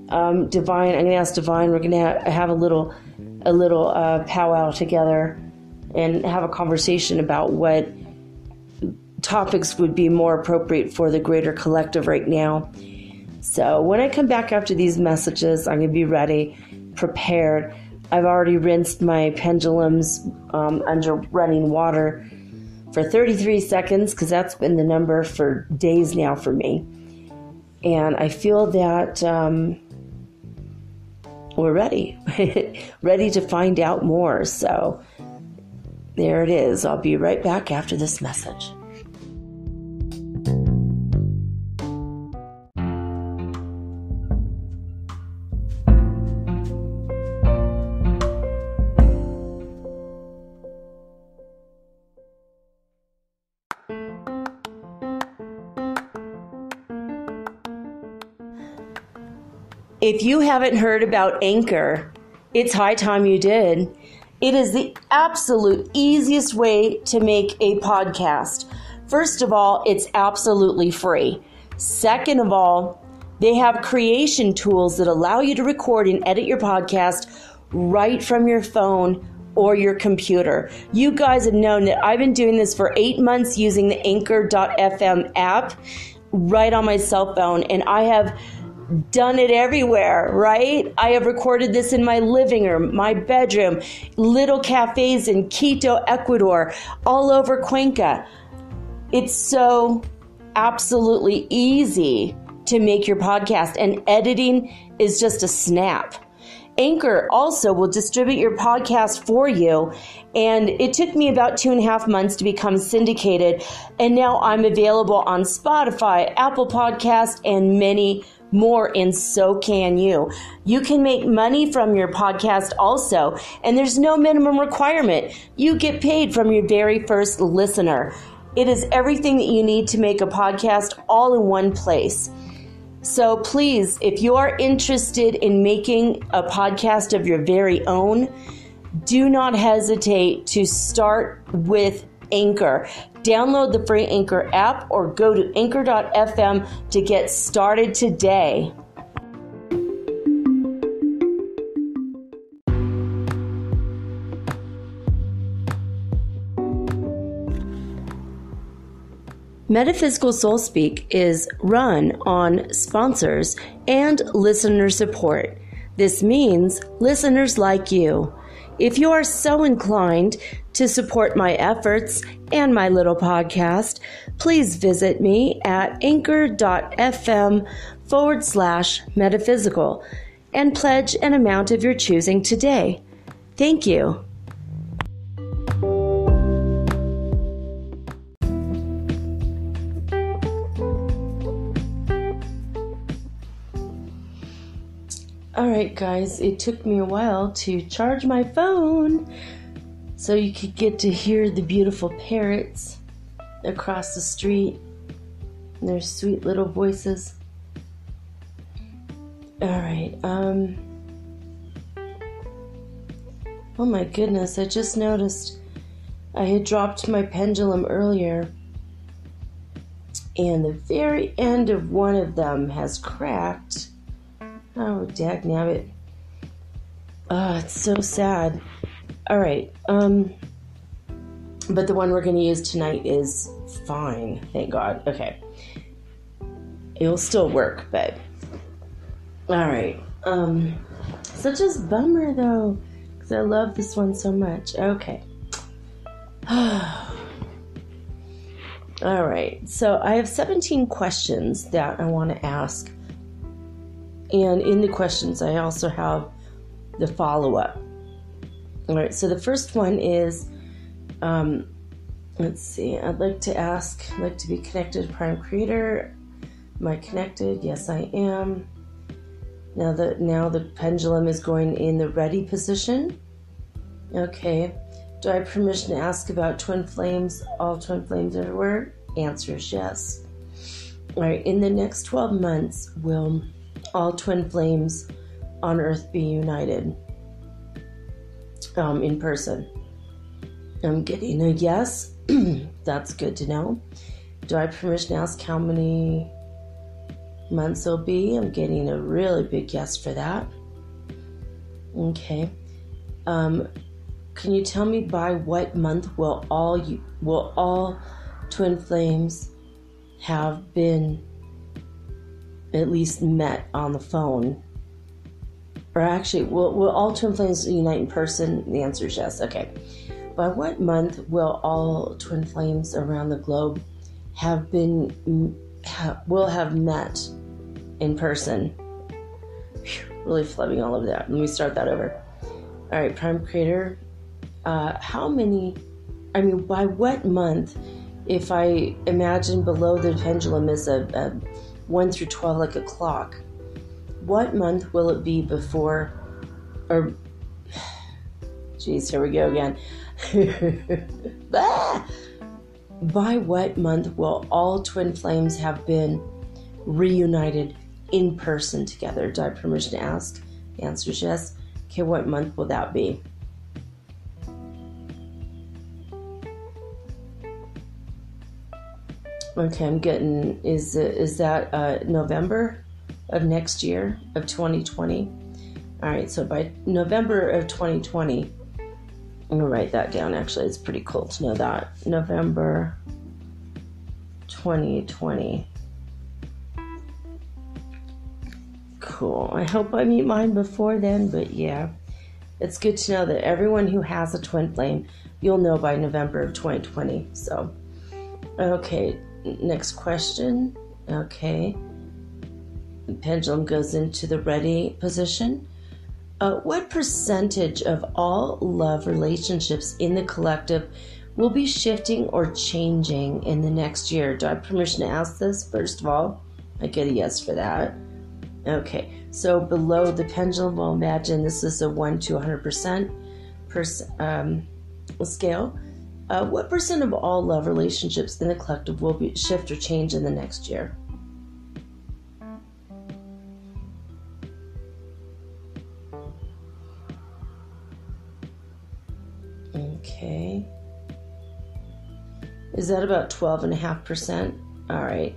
Divine, I'm going to ask Divine. We're going to have a little powwow together and have a conversation about what topics would be more appropriate for the greater collective right now. So when I come back after these messages, I'm going to be ready, prepared. I've already rinsed my pendulums under running water for 33 seconds, because that's been the number for days now for me. And I feel that we're ready, ready to find out more. So there it is. I'll be right back after this message. If you haven't heard about Anchor, it's high time you did. It is the absolute easiest way to make a podcast. First of all, it's absolutely free. Second of all, they have creation tools that allow you to record and edit your podcast right from your phone or your computer. You guys have known that I've been doing this for 8 months using the Anchor.fm app right on my cell phone, and I have done it everywhere, right? I have recorded this in my living room, my bedroom, little cafes in Quito, Ecuador, all over Cuenca. It's so absolutely easy to make your podcast, and editing is just a snap. Anchor also will distribute your podcast for you, and it took me about 2.5 months to become syndicated, and now I'm available on Spotify, Apple Podcast, and many more, and so can you. You can make money from your podcast also, and there's no minimum requirement. You get paid from your very first listener. It is everything that you need to make a podcast all in one place. So please, if you are interested in making a podcast of your very own, do not hesitate to start with Anchor. Download the free Anchor app or go to anchor.fm to get started today. Metaphysical Soul Speak is run on sponsors and listener support. This means listeners like you. If you are so inclined to support my efforts and my little podcast, please visit me at anchor.fm/metaphysical and pledge an amount of your choosing today. Thank you. Alright guys, it took me a while to charge my phone so you could get to hear the beautiful parrots across the street and their sweet little voices. Alright, oh my goodness, I just noticed I had dropped my pendulum earlier and the very end of one of them has cracked. Oh, dagnabbit. Oh, it's so sad. Alright, but the one we're going to use tonight is fine, thank God. Okay. It'll still work, but... Alright, such a bummer though, because I love this one so much. Okay. Alright, so I have 17 questions that I want to ask. And in the questions, I also have the follow-up. All right, so the first one is, let's see, I'd like to be connected to Prime Creator. Am I connected? Yes, I am. Now the pendulum is going in the ready position. Okay. Do I have permission to ask about twin flames, all twin flames everywhere? Answer is yes. All right, in the next 12 months, will all twin flames on Earth be united in person? I'm getting a yes. That's good to know. Do I have permission to ask how many months it'll be? I'm getting a really big yes for that. Okay. Can you tell me by what month will all twin flames have been at least met on the phone? Or actually, will all twin flames unite in person? The answer is yes. Okay. By what month will all twin flames around the globe have met in person? Really flubbing all over that. Let me start that over. All right, Prime Creator. By what month, if I imagine below the pendulum is a 1 through 12 like a clock, what month will it be before, or, geez, here we go again. By what month will all twin flames have been reunited in person together? Do I have permission to ask? The answer is yes. Okay, what month will that be? Okay, I'm getting, is that November of next year, of 2020? All right, so by November of 2020, I'm going to write that down, actually. It's pretty cool to know that. November 2020. Cool. I hope I meet mine before then, but yeah. It's good to know that everyone who has a twin flame, you'll know by November of 2020. So, okay. Next question. Okay. The pendulum goes into the ready position. What percentage of all love relationships in the collective will be shifting or changing in the next year? Do I have permission to ask this? First of all, I get a yes for that. Okay. So below the pendulum, we'll imagine this is a 1 to 100% scale. What percent of all love relationships in the collective will be shift or change in the next year? Okay. Is that about 12.5%? All right.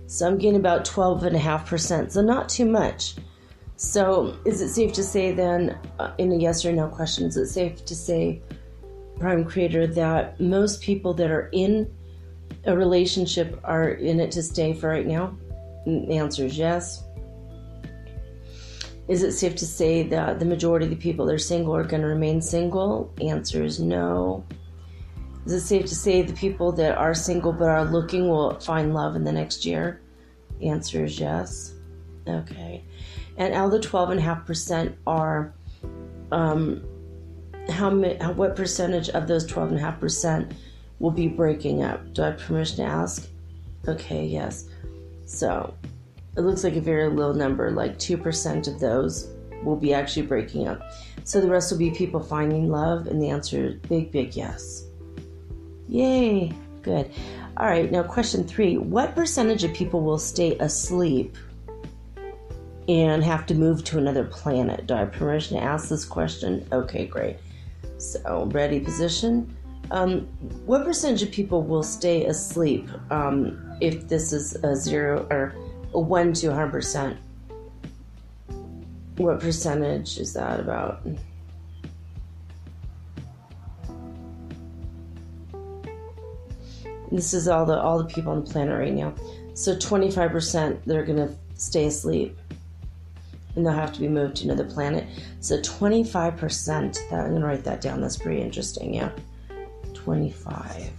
So I'm getting about 12.5%, so not too much. So is it safe to say then, in a yes or no question, is it safe to say, Prime Creator, that most people that are in a relationship are in it to stay for right now? The answer is yes. Is it safe to say that the majority of the people that are single are going to remain single? Answer is no. Is it safe to say the people that are single but are looking will find love in the next year? Answer is yes. Okay. And out of the 12.5% are, what percentage of those 12.5% will be breaking up? Do I have permission to ask? Okay, yes. So it looks like a very low number, like 2% of those will be actually breaking up. So the rest will be people finding love, and the answer is big, big yes. Yay, good. All right, now question 3. What percentage of people will stay asleep and have to move to another planet? Do I have permission to ask this question? Okay, great. So, ready, position. What percentage of people will stay asleep if this is a 0 or a 1 to 100%? What percentage is that about? This is all the people on the planet right now. So 25%, they're going to stay asleep, and they'll have to be moved to another planet. So 25%, I'm going to write that down. That's pretty interesting, yeah. 25.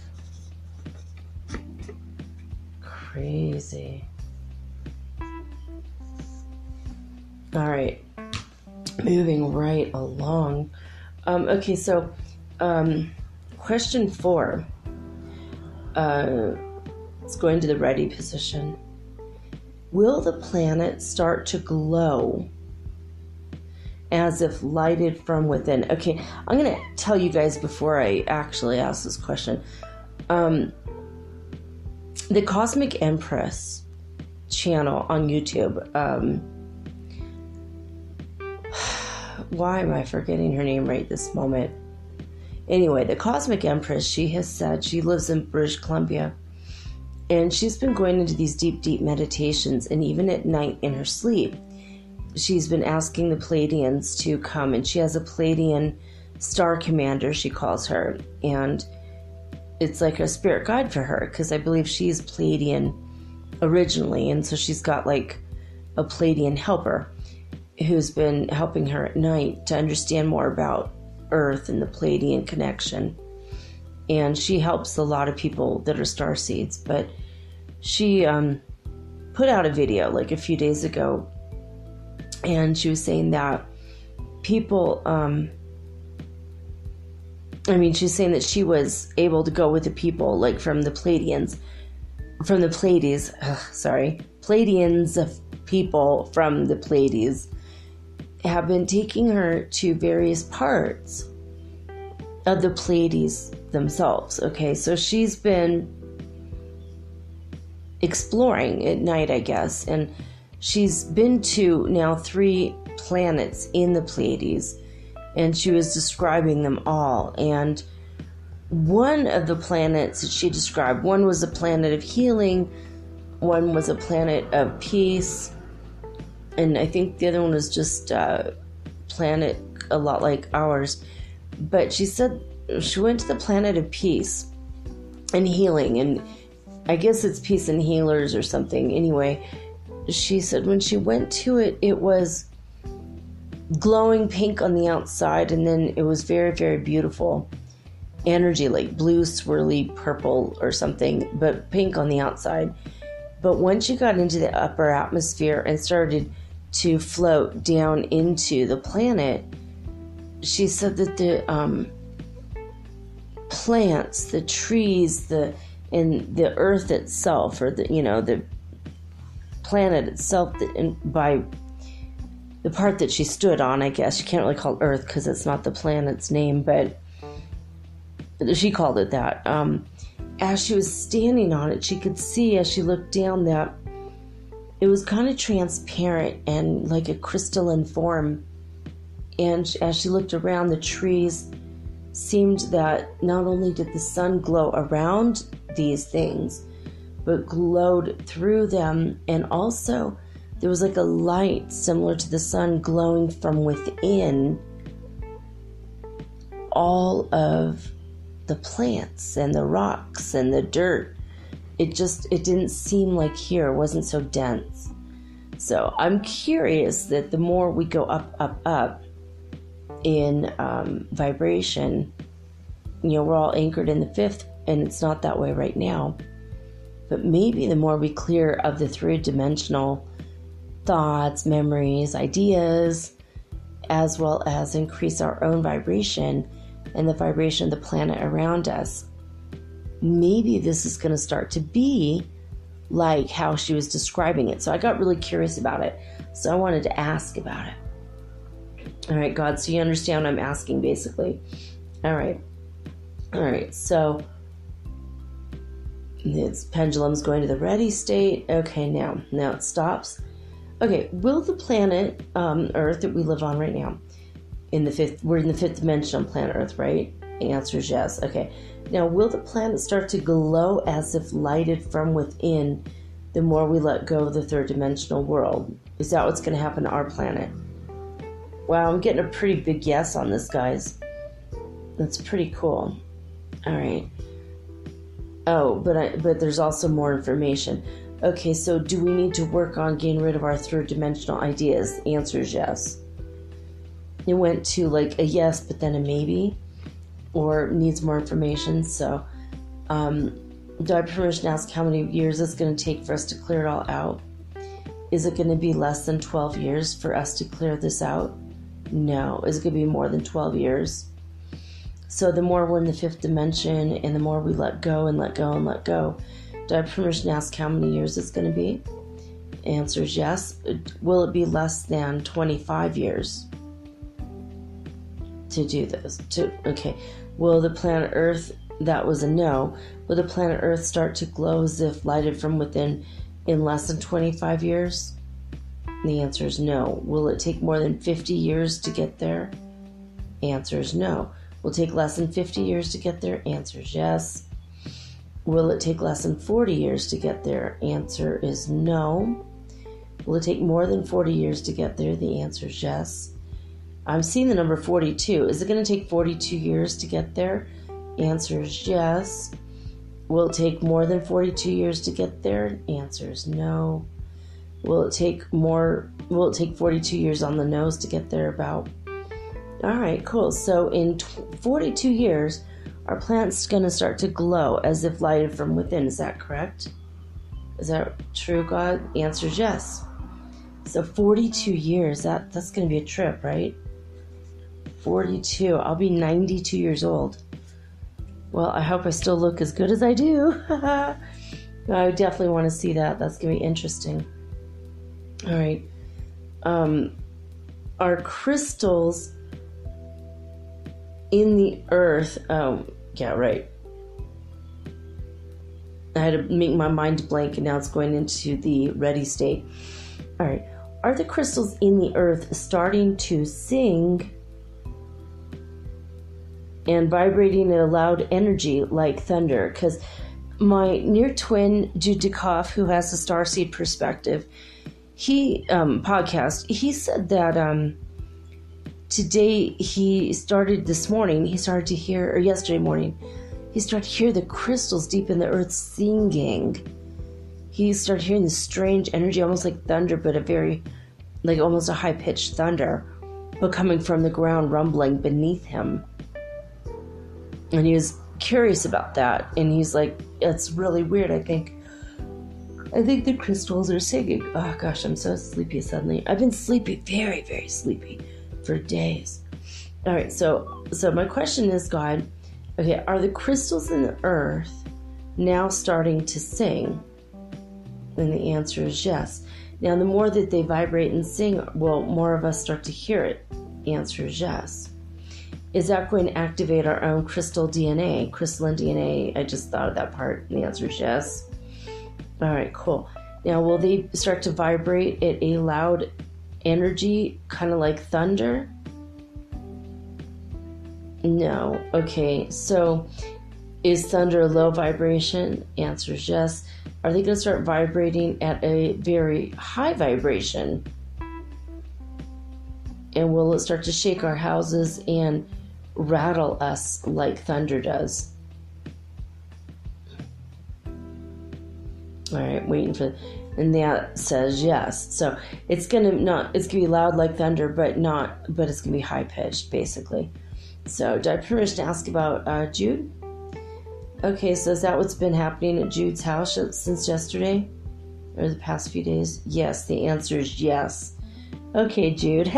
Crazy. All right. Moving right along. Okay, so question 4. Let's go into the ready position. Will the planet start to glow as if lighted from within? Okay, I'm going to tell you guys before I actually ask this question. The Cosmic Empress channel on YouTube. Why am I forgetting her name right this moment? Anyway, the Cosmic Empress, she has said, she lives in British Columbia, and she's been going into these deep, deep meditations, and even at night in her sleep, she's been asking the Pleiadians to come, and she has a Pleiadian star commander, she calls her, and it's like a spirit guide for her, because I believe she's Pleiadian originally, and so she's got like a Pleiadian helper who's been helping her at night to understand more about Earth and the Pleiadian connection. And she helps a lot of people that are starseeds, but she put out a video like a few days ago, and she was saying that people she's saying that she was able to go with the people like from the Pleiadians of people from the Pleiades have been taking her to various parts of the Pleiades themselves. Okay, so she's been exploring at night, I guess, and she's been to now 3 planets in the Pleiades, and she was describing them all. And one of the planets that she described, one was a planet of healing, one was a planet of peace, and I think the other one was just a planet a lot like ours. But she said she went to the planet of peace and healing, and I guess it's peace and healers or something. Anyway, she said when she went to it, it was glowing pink on the outside, and then it was very, very beautiful energy, like blue, swirly purple or something, but pink on the outside. But once you got into the upper atmosphere and started to float down into the planet, she said that the plants, the trees, and the earth itself, or the planet itself, and by the part that she stood on, I guess you can't really call it earth because it's not the planet's name, but she called it that. As she was standing on it, she could see as she looked down that it was kind of transparent and like a crystalline form. And as she looked around, the trees seemed that not only did the sun glow around these things, but glowed through them. And also there was like a light similar to the sun glowing from within all of the plants and the rocks and the dirt. It didn't seem like here. It wasn't so dense. So I'm curious that the more we go up in vibration, we're all anchored in the fifth, and it's not that way right now. But maybe the more we clear of the three-dimensional thoughts, memories, ideas, as well as increase our own vibration and the vibration of the planet around us, maybe this is going to start to be like how she was describing it. So I got really curious about it. So I wanted to ask about it. All right, God, so you understand what I'm asking, basically. All right. So this pendulum's going to the ready state. Okay, now it stops. Okay, will the planet Earth that we live on right now, we're in the fifth dimension on planet Earth, right? The answer is yes. Okay, now will the planet start to glow as if lighted from within the more we let go of the third dimensional world? Is that what's going to happen to our planet? Wow, I'm getting a pretty big yes on this, guys. That's pretty cool. All right. Oh, but there's also more information. Okay, so do we need to work on getting rid of our third dimensional ideas? The answer is yes. It went to like a yes, but then a maybe, or needs more information. So, do I have permission to ask how many years it's going to take for us to clear it all out? Is it going to be less than 12 years for us to clear this out? No. Is it going to be more than 12 years? So the more we're in the fifth dimension and the more we let go and let go and let go, do I have permission to ask how many years it's going to be? Answer is yes. Will it be less than 25 years to do this? Okay. Will the planet Earth, that was a no, will the planet Earth start to glow as if lighted from within in less than 25 years? The answer is no. Will it take more than 50 years to get there? Answer is no. Will it take less than 50 years to get there? Answer is yes. Will it take less than 40 years to get there? Answer is no. Will it take more than 40 years to get there? The answer is yes. I'm seeing the number 42. Is it going to take 42 years to get there? Answer is yes. Will it take more than 42 years to get there? Answer is no. Will it take 42 years on the nose to get there about? All right, cool. So in 42 years, our planet's going to start to glow as if lighted from within. Is that correct? Is that true, God? The answer is yes. So 42 years, that's going to be a trip, right? 42. I'll be 92 years old. Well, I hope I still look as good as I do. I definitely want to see that. That's going to be interesting. All right. Are crystals in the earth? Oh, yeah, right. I had to make my mind blank, and now it's going into the ready state. All right. Are the crystals in the earth starting to sing and vibrating in a loud energy like thunder? Because my near twin, Judikoff, who has the Starseed Perspective, he said that today he started to hear, or yesterday morning, he started to hear the crystals deep in the earth singing. He started hearing this strange energy, almost like thunder, but almost a high-pitched thunder, but coming from the ground, rumbling beneath him. And he was curious about that, and he's like, it's really weird. I think the crystals are singing. Oh gosh, I'm so sleepy suddenly. I've been sleepy, very, very sleepy for days. All right, so my question is, God, okay, are the crystals in the earth now starting to sing? And the answer is yes. Now, the more that they vibrate and sing, will more of us start to hear it? The answer is yes. Is that going to activate our own crystalline DNA? I just thought of that part. The answer is yes. All right, cool. Now, will they start to vibrate at a loud energy, kind of like thunder? No. Okay, so is thunder a low vibration? Answer is yes. Are they going to start vibrating at a very high vibration? And will it start to shake our houses and rattle us like thunder does? All right, waiting for, and that says yes. So it's gonna be loud like thunder, but it's gonna be high pitched, basically. So do I have permission to ask about Jude? Okay, so is that what's been happening at Jude's house since yesterday? Or the past few days? Yes, the answer is yes. Okay, Jude,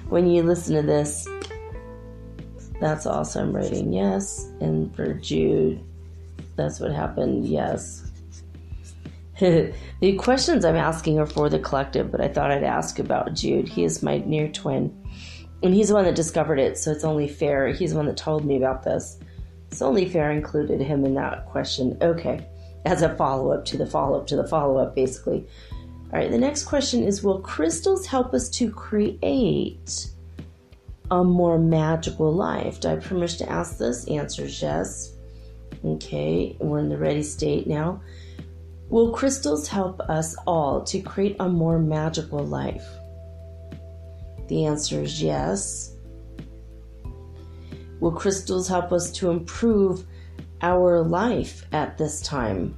when you listen to this, that's awesome. I'm writing yes. And for Jude, that's what happened, yes. The questions I'm asking are for the collective, but I thought I'd ask about Jude. He is my near twin. And he's the one that discovered it, so it's only fair. He's the one that told me about this. It's only fair I included him in that question. Okay, as a follow-up to the follow-up to the follow-up, basically. All right, the next question is, will crystals help us to create a more magical life? Do I have permission to ask this? Answer is yes. Okay, we're in the ready state now. Will crystals help us all to create a more magical life? The answer is yes. Will crystals help us to improve our life at this time?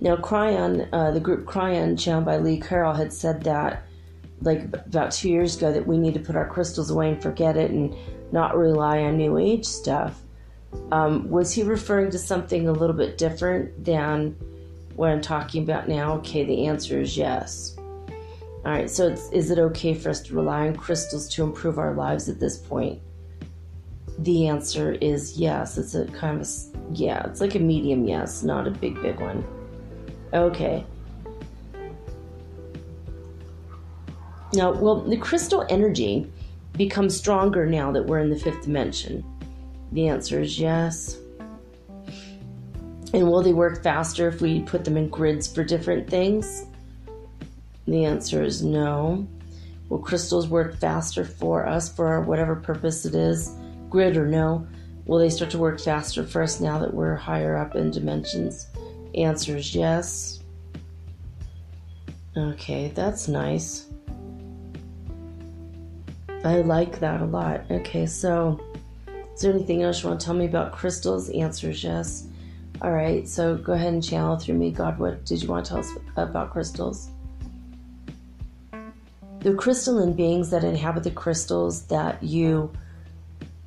Now, Cryon, the group Cryon, channeled by Lee Carroll, had said that, like about 2 years ago, that we need to put our crystals away and forget it and not rely on New Age stuff. Was he referring to something a little bit different than what I'm talking about now? Okay, the answer is yes. All right, so is it okay for us to rely on crystals to improve our lives at this point? The answer is yes. It's a kind of it's like a medium yes, not a big one. Okay. Now, will the crystal energy become stronger now that we're in the fifth dimension? The answer is yes. And will they work faster if we put them in grids for different things? The answer is no. Will crystals work faster for us for whatever purpose it is, grid or no? Will they start to work faster for us now that we're higher up in dimensions? Answer is yes. Okay, that's nice. I like that a lot. Okay, so is there anything else you want to tell me about crystals? Answer is yes. All right, so go ahead and channel through me. God, what did you want to tell us about crystals? The crystalline beings that inhabit the crystals that you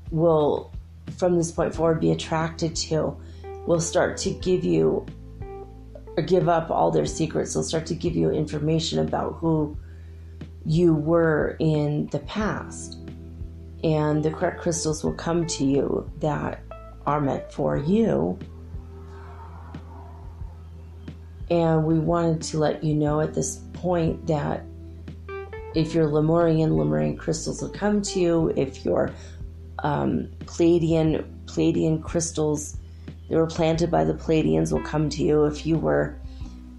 will, from this point forward, be attracted to will start to give you or give up all their secrets. They'll start to give you information about who you were in the past. And the correct crystals will come to you that are meant for you. And we wanted to let you know at this point that if you're Lemurian crystals will come to you. If you're Pleiadian crystals that were planted by the Pleiadians will come to you. If you were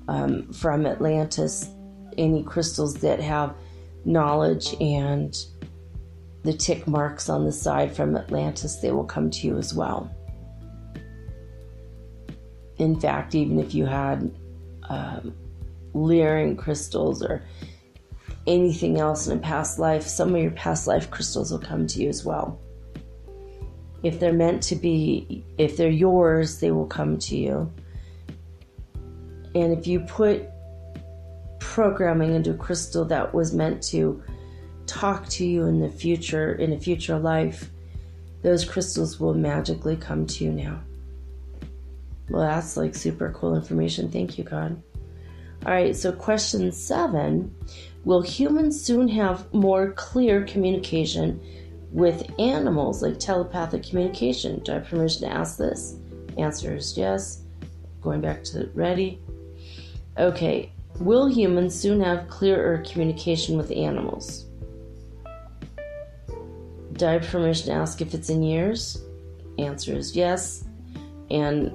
from Atlantis, any crystals that have knowledge and the tick marks on the side from Atlantis, they will come to you as well. In fact, even if you had Lyrian crystals or anything else in a past life, some of your past life crystals will come to you as well. If they're meant to be, if they're yours, they will come to you. And if you put programming into a crystal that was meant to talk to you in the future, in a future life, those crystals will magically come to you now. Well, that's like super cool information. Thank you, God. All right, so question 7. Will humans soon have more clear communication with animals, like telepathic communication? Do I have permission to ask this? Answer is yes. Going back to ready. Okay, will humans soon have clearer communication with animals? Do I have permission to ask if it's in years? Answer is yes. And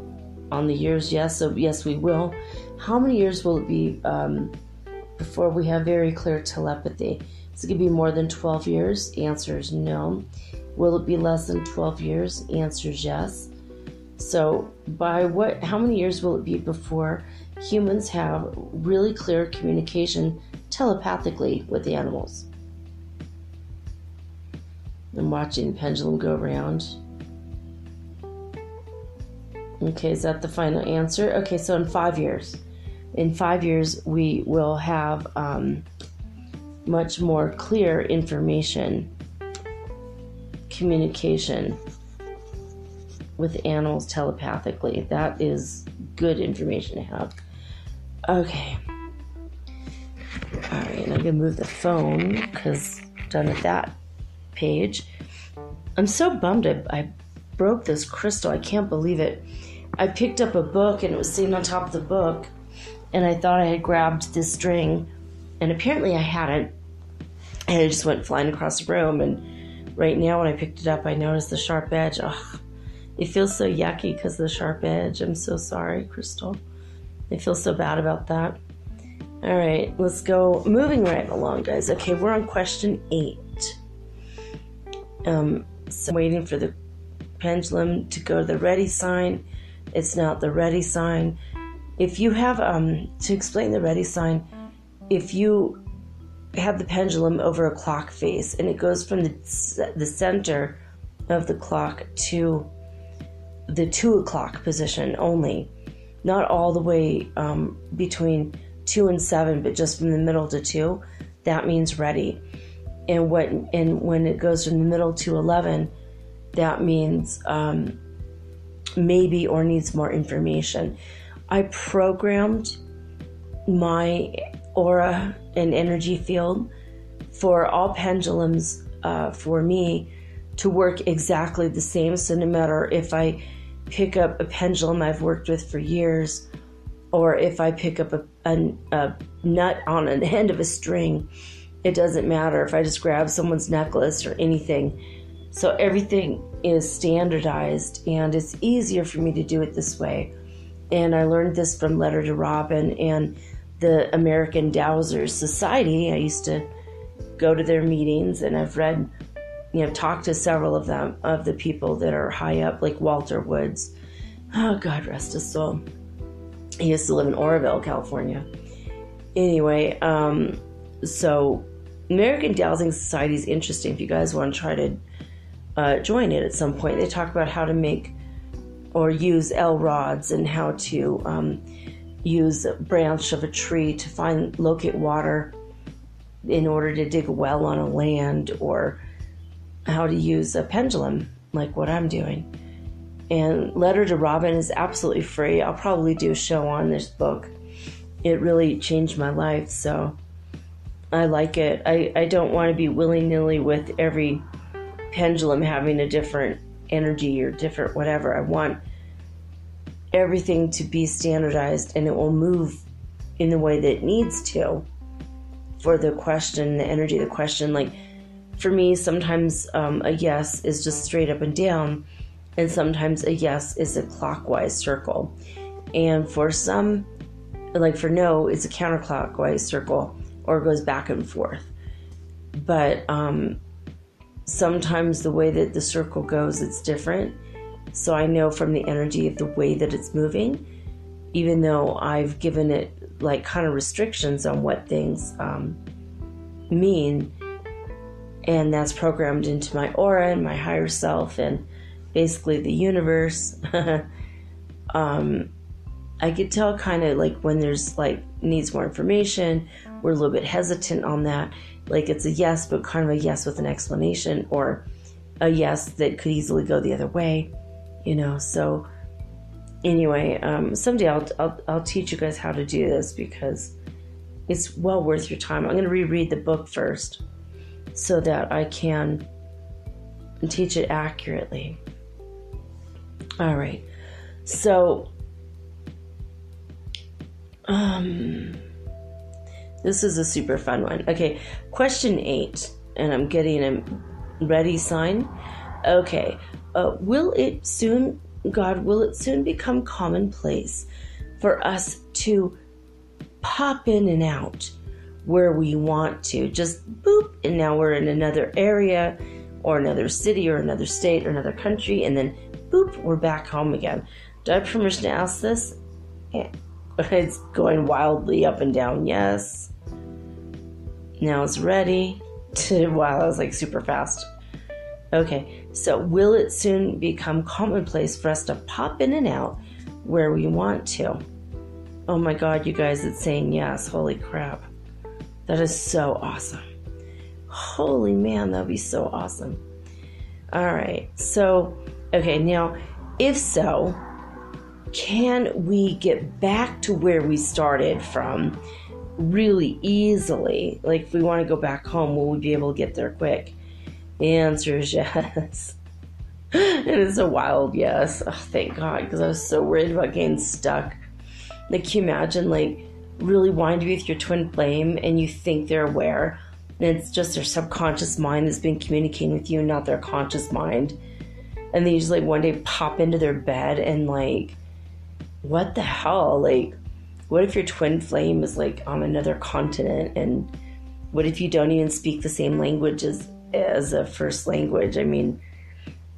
on the years, yes, so yes, we will. How many years will it be before we have very clear telepathy? Is it going to be more than 12 years? Answer is no. Will it be less than 12 years? Answer is yes. So how many years will it be before humans have really clear communication telepathically with the animals? I'm watching the pendulum go around. Okay, is that the final answer? Okay, so in 5 years. In 5 years, we will have much more clear information, communication with animals telepathically. That is good information to have. Okay. All right, I'm going to move the phone because I'm done with that page. I'm so bummed I broke this crystal. I can't believe it. I picked up a book and it was sitting on top of the book, and I thought I had grabbed this string, and apparently I hadn't, and it just went flying across the room. And right now when I picked it up, I noticed the sharp edge. Ugh, it feels so yucky because of the sharp edge. I'm so sorry, Crystal. I feel so bad about that. All right, let's go. Moving right along, guys. Okay, we're on question 8. So I'm waiting for the pendulum to go to the ready sign. It's not the ready sign. If you have, to explain the ready sign, if you have the pendulum over a clock face and it goes from the center of the clock to the 2 o'clock position only, not all the way between 2 and 7, but just from the middle to 2, that means ready. And when it goes from the middle to 11, that means maybe or needs more information. I programmed my aura and energy field for all pendulums for me to work exactly the same. So no matter if I pick up a pendulum I've worked with for years, or if I pick up a nut on an end of a string, it doesn't matter if I just grab someone's necklace or anything. So everything is standardized, and it's easier for me to do it this way. And I learned this from Letter to Robin and the American Dowsers Society. I used to go to their meetings, and I've read, talked to several of them, of the people that are high up, like Walter Woods. Oh, God rest his soul. He used to live in Oroville, California. Anyway, so American Dowsing Society is interesting. If you guys want to try to join it at some point, they talk about how to make or use L rods and how to use a branch of a tree to locate water in order to dig a well on a land, or how to use a pendulum like what I'm doing. And Letter to Robin is absolutely free. I'll probably do a show on this book. It really changed my life, so I like it. I don't want to be willy-nilly with every pendulum having a different energy or different whatever. I want everything to be standardized, and it will move in the way that it needs to for the question, the energy of the question. Like for me, sometimes a yes is just straight up and down, and sometimes a yes is a clockwise circle. And for some, like for no, it's a counterclockwise circle, or it goes back and forth. But sometimes the way that the circle goes, it's different. So I know from the energy of the way that it's moving, even though I've given it like kind of restrictions on what things mean, and that's programmed into my aura and my higher self and basically the universe. I could tell kind of like when there's like needs more information, we're a little bit hesitant on that. Like it's a yes, but kind of a yes with an explanation, or a yes that could easily go the other way, So anyway, someday I'll teach you guys how to do this, because it's well worth your time. I'm going to reread the book first so that I can teach it accurately. All right. So this is a super fun one. Okay, question 8, and I'm getting a ready sign. Okay, will it soon become commonplace for us to pop in and out where we want to? Just boop, and now we're in another area, or another city, or another state, or another country, and then boop, we're back home again. Do I have permission to ask this? Yeah. It's going wildly up and down. Yes. Now it's ready. Wow, that was like super fast. Okay, so will it soon become commonplace for us to pop in and out where we want to. Oh my God, you guys, it's saying yes. Holy crap. That is so awesome. Holy man, that would be so awesome. All right. So, okay, now, if so, can we get back to where we started from really easily? Like, if we want to go back home, will we be able to get there quick? The answer is yes. It is a wild yes. Oh, thank God, because I was so worried about getting stuck. Like, can you imagine, like, really wanting to be with your twin flame and you think they're aware, and it's just their subconscious mind that's been communicating with you, not their conscious mind. And then you just, like, one day pop into their bed and, like, what the hell? Like, what if your twin flame is, like, on another continent? And what if you don't even speak the same language as a first language? I mean,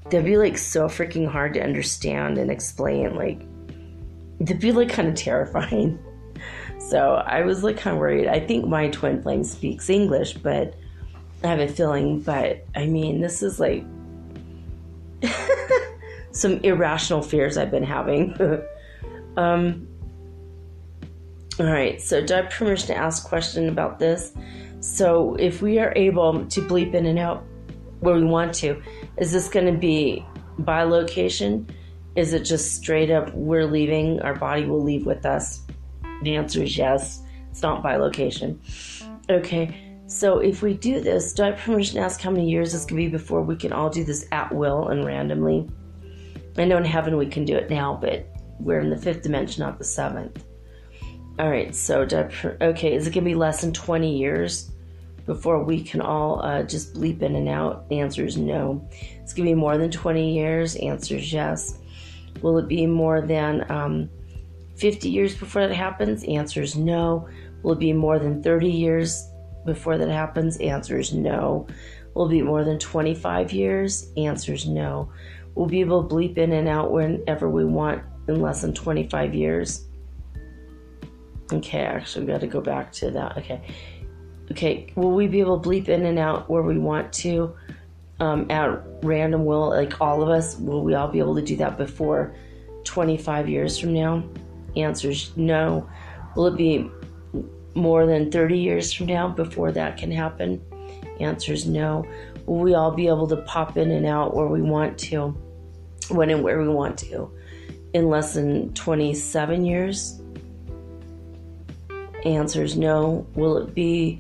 that'd be, like, so freaking hard to understand and explain. Like, it'd be, like, kind of terrifying. So I was, like, kind of worried. I think my twin flame speaks English, but I have a feeling. But, I mean, this is, like, some irrational fears I've been having. All right, so do I have permission to ask a question about this? So if we are able to bleep in and out where we want to, is this going to be by location? Is it just straight up we're leaving, our body will leave with us? The answer is yes. It's not by location. Okay, so if we do this, do I have permission to ask how many years this could be before we can all do this at will and randomly? I know in heaven we can do it now, but we're in the 5th dimension, not the 7th. All right, so okay, is it going to be less than 20 years before we can all just bleep in and out? The answer is no. It's going to be more than 20 years. Answer is yes. Will it be more than 50 years before that happens? Answer is no. Will it be more than 30 years before that happens? Answer is no. Will it be more than 25 years? Answer is no. We'll be able to bleep in and out whenever we want in less than 25 years. Okay, actually, we got to go back to that. Okay, will we be able to bleep in and out where we want to at random will, like all of us? Will we all be able to do that before 25 years from now? Answer is no. Will it be more than 30 years from now before that can happen? Answer is no. Will we all be able to pop in and out where we want to, when and where we want to, in less than 27 years? Answer is no. Will it be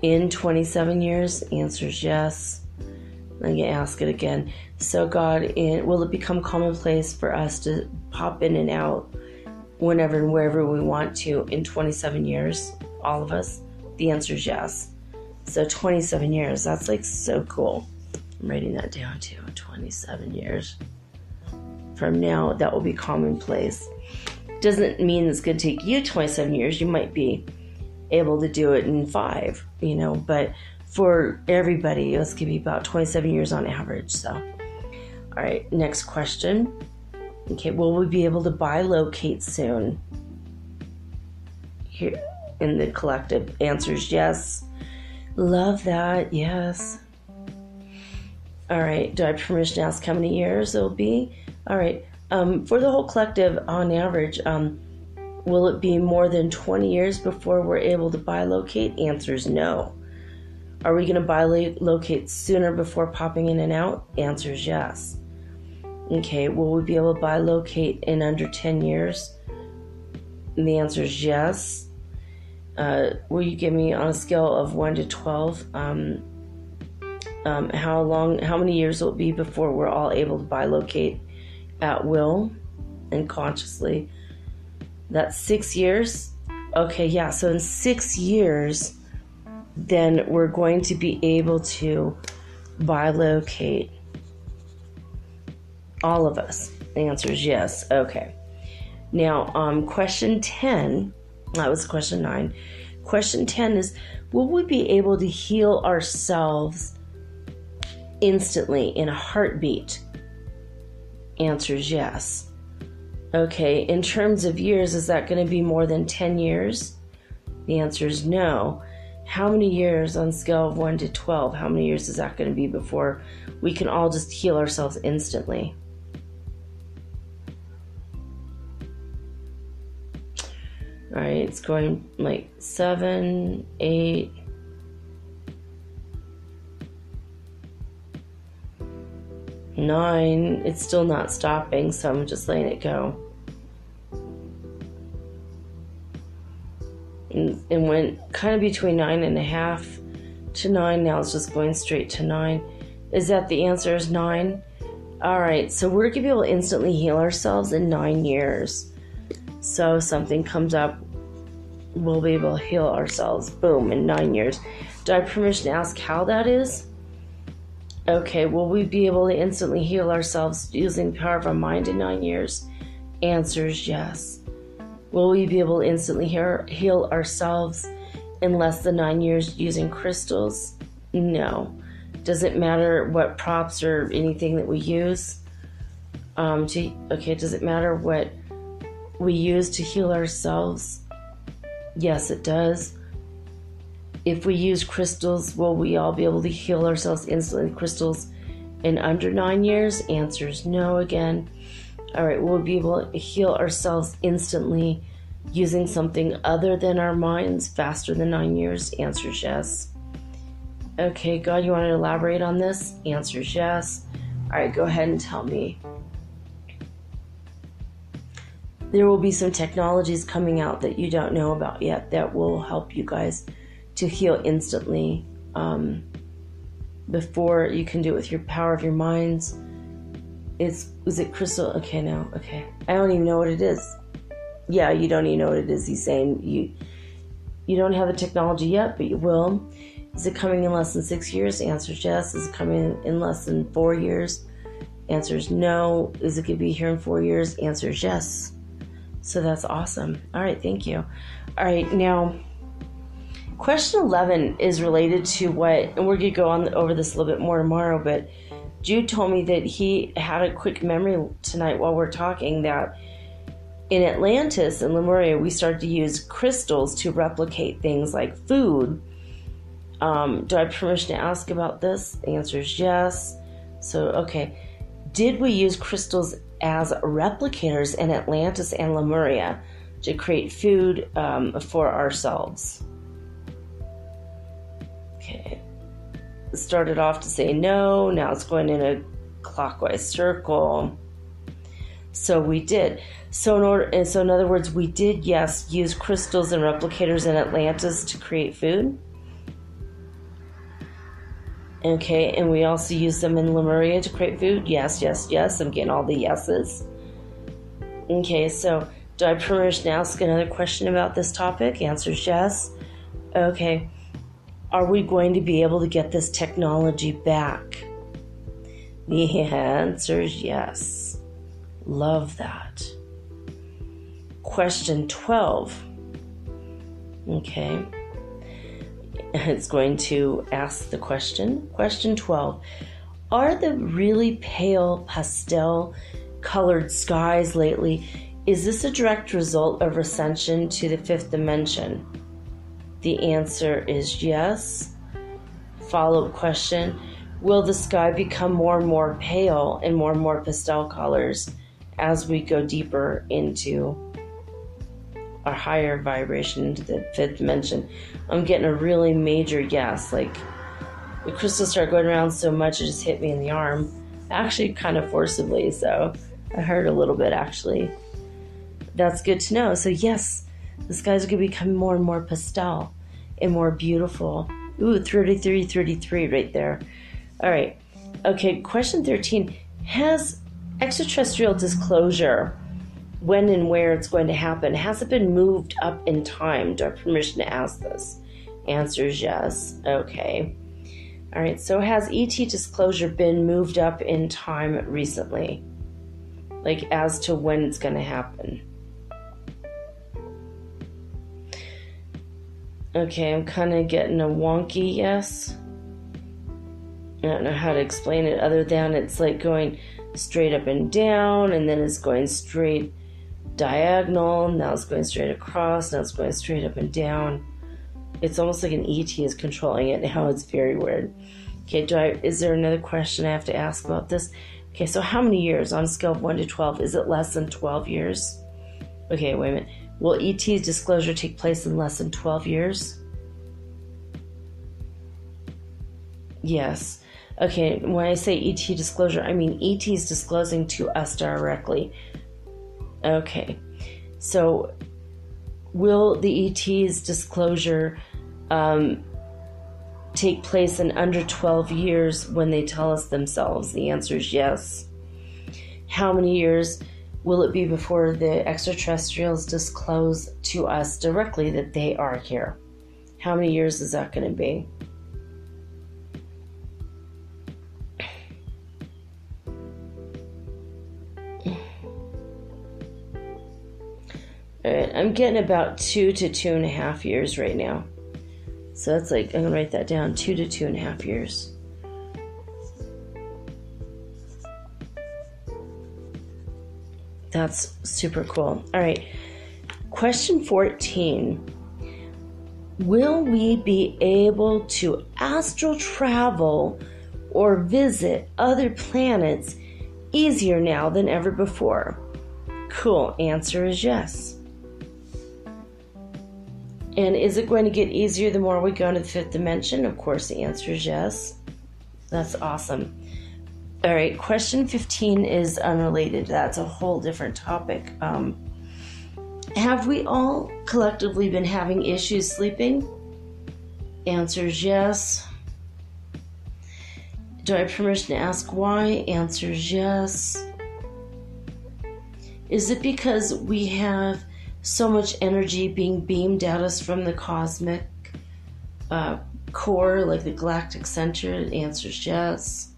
in 27 years? Answer is yes. I'm going to ask it again. So God, will it become commonplace for us to pop in and out whenever and wherever we want to in 27 years? All of us? The answer is yes. So 27 years, that's like so cool. I'm writing that down too. 27 years from now, that will be commonplace. Doesn't mean it's going to take you 27 years. You might be able to do it in 5, but for everybody, it's going to be about 27 years on average. So, all right, next question. Okay, will we be able to bilocate soon? Here in the collective, answer is yes. Love that, yes. All right, do I have permission to ask how many years it'll be? All right, for the whole collective, on average, will it be more than 20 years before we're able to bilocate? Answer is no. Are we going to bilocate sooner before popping in and out? Answer is yes. Okay, will we be able to bilocate in under 10 years? And the answer is yes. Will you give me on a scale of 1 to 12, how many years will it be before we're all able to bilocate at will and consciously? That's 6 years. Okay, yeah, so in 6 years, then we're going to be able to bilocate, all of us. The answer is yes. Okay. Now, question 10, that was question 9. Question 10 is, will we be able to heal ourselves instantly in a heartbeat? Answer is yes. Okay, in terms of years, is that going to be more than 10 years? The answer is no. How many years on a scale of 1 to 12? How many years is that going to be before we can all just heal ourselves instantly? All right, it's going like 7, 8, 9. It's still not stopping, so I'm just letting it go. It went kind of between 9.5 to 9. Now it's just going straight to 9. Is that the answer is 9? All right, so we're going to be able to instantly heal ourselves in 9 years. So something comes up, we'll be able to heal ourselves. Boom, in 9 years. Do I have permission to ask how that is? Okay, will we be able to instantly heal ourselves using the power of our mind in 9 years? Answer is yes. Will we be able to instantly heal ourselves in less than 9 years using crystals? No. Does it matter what props or anything that we use? Does it matter what we use to heal ourselves? Yes, it does. If we use crystals, will we all be able to heal ourselves instantly with crystals in under 9 years? Answer is no again. All right, we'll be able to heal ourselves instantly using something other than our minds faster than 9 years? Answer is yes. Okay, God, you want to elaborate on this? Answer is yes. All right, go ahead and tell me. There will be some technologies coming out that you don't know about yet that will help you guys to heal instantly before you can do it with your power of your minds. Is it crystal? Okay, no. Okay. I don't even know what it is. Yeah, you don't even know what it is. He's saying you don't have the technology yet, but you will. Is it coming in less than 6 years? Answer is yes. Is it coming in less than 4 years? Answer is no. Is it going to be here in 4 years? Answer is yes. So that's awesome. All right, thank you. All right, now question 11 is related to what, and we're going to go on over this a little bit more tomorrow, but Jude told me that he had a quick memory tonight while we're talking that in Atlantis and Lemuria, we started to use crystals to replicate things like food. Do I have permission to ask about this? The answer is yes. So, okay. Did we use crystals as replicators in Atlantis and Lemuria to create food for ourselves? Okay. It started off to say no. Now it's going in a clockwise circle. So we did. So in other words, we did, yes, use crystals and replicators in Atlantis to create food. Okay, and we also used them in Lemuria to create food. Yes, yes, yes. I'm getting all the yeses. Okay, so do I have permission to ask another question about this topic? Answer is yes. Okay. Are we going to be able to get this technology back? The answer is yes. Love that. Question 12. Okay. It's going to ask the question. Question 12. Are the really pale pastel colored skies lately, is this a direct result of ascension to the fifth dimension? The answer is yes. Follow-up question. Will the sky become more and more pale and more pastel colors as we go deeper into our higher vibration into the fifth dimension? I'm getting a really major yes. Like the crystals started going around so much it just hit me in the arm. Actually kind of forcibly, so I hurt a little bit actually. That's good to know. So yes, the skies are going to become more and more pastel and more beautiful. Ooh, 33 right there. All right. Okay, question 13. Has extraterrestrial disclosure, when and where it's going to happen, has it been moved up in time? Do I have permission to ask this? Answer is yes. Okay. All right, so has ET disclosure been moved up in time recently? Like as to when it's going to happen? Okay, I'm kind of getting a wonky yes. I don't know how to explain it other than it's like going straight up and down, and then it's going straight diagonal, now it's going straight across, now it's going straight up and down. It's almost like an ET is controlling it now. It's very weird. Okay, is there another question I have to ask about this? Okay, so how many years on a scale of 1 to 12? Is it less than 12 years? Okay, wait a minute. Will ET disclosure take place in less than 12 years? Yes. Okay, when I say ET disclosure, I mean ET is disclosing to us directly. Okay. So, will the ET's disclosure take place in under 12 years when they tell us themselves? The answer is yes. How many years will it be before the extraterrestrials disclose to us directly that they are here? How many years is that going to be? All right, I'm getting about 2 to 2.5 years right now. So that's like, I'm going to write that down, 2 to 2.5 years. That's super cool. All right, question 14. Will we be able to astral travel or visit other planets easier now than ever before? Cool, answer is yes. And is it going to get easier the more we go into the fifth dimension? Of course, the answer is yes. That's awesome. All right, question 15 is unrelated. That's a whole different topic. Have we all collectively been having issues sleeping? Answer is yes. Do I have permission to ask why? Answer is yes. Is it because we have so much energy being beamed at us from the cosmic core, like the galactic center? The answer is yes.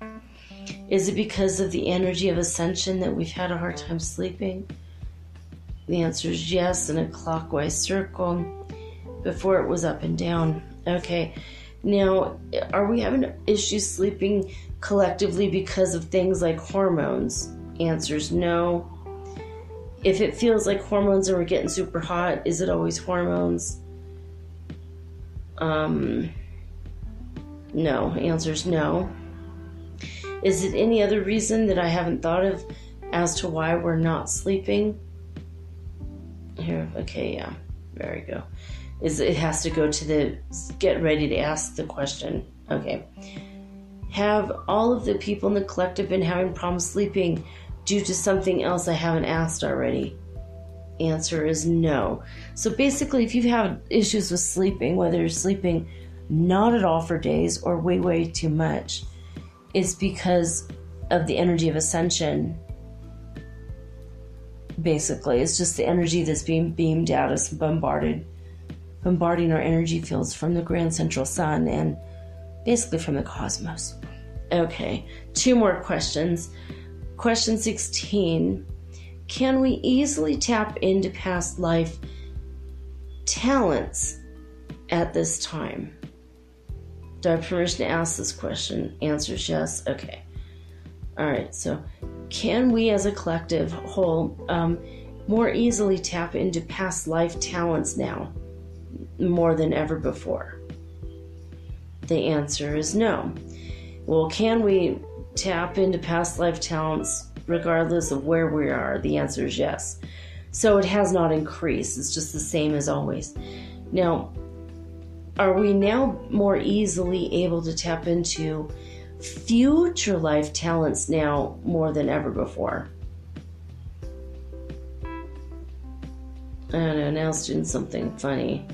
Is it because of the energy of ascension that we've had a hard time sleeping? The answer is yes, in a clockwise circle. Before it was up and down. Okay, now, are we having issues sleeping collectively because of things like hormones? Answer is no. If it feels like hormones and we're getting super hot, is it always hormones? No. Answer is no. Is it any other reason that I haven't thought of as to why we're not sleeping? Here, okay, yeah, there we go. It has to go to the get ready to ask the question. Okay. Have all of the people in the collective been having problems sleeping due to something else I haven't asked already? Answer is no. So basically, if you've had issues with sleeping, whether you're sleeping not at all for days or way, way too much, it's because of the energy of ascension. Basically, it's just the energy that's being beamed at us, bombarding our energy fields from the grand central sun and basically from the cosmos. Okay, 2 more questions. Question 16. Can we easily tap into past life talents at this time? Do I have permission to ask this question? Answer is yes. Okay. All right, so can we as a collective whole more easily tap into past life talents now more than ever before? The answer is no. Well, can we tap into past life talents regardless of where we are? The answer is yes. So it has not increased. It's just the same as always. Now, are we now more easily able to tap into future life talents now more than ever before? I don't know, now it's doing something funny.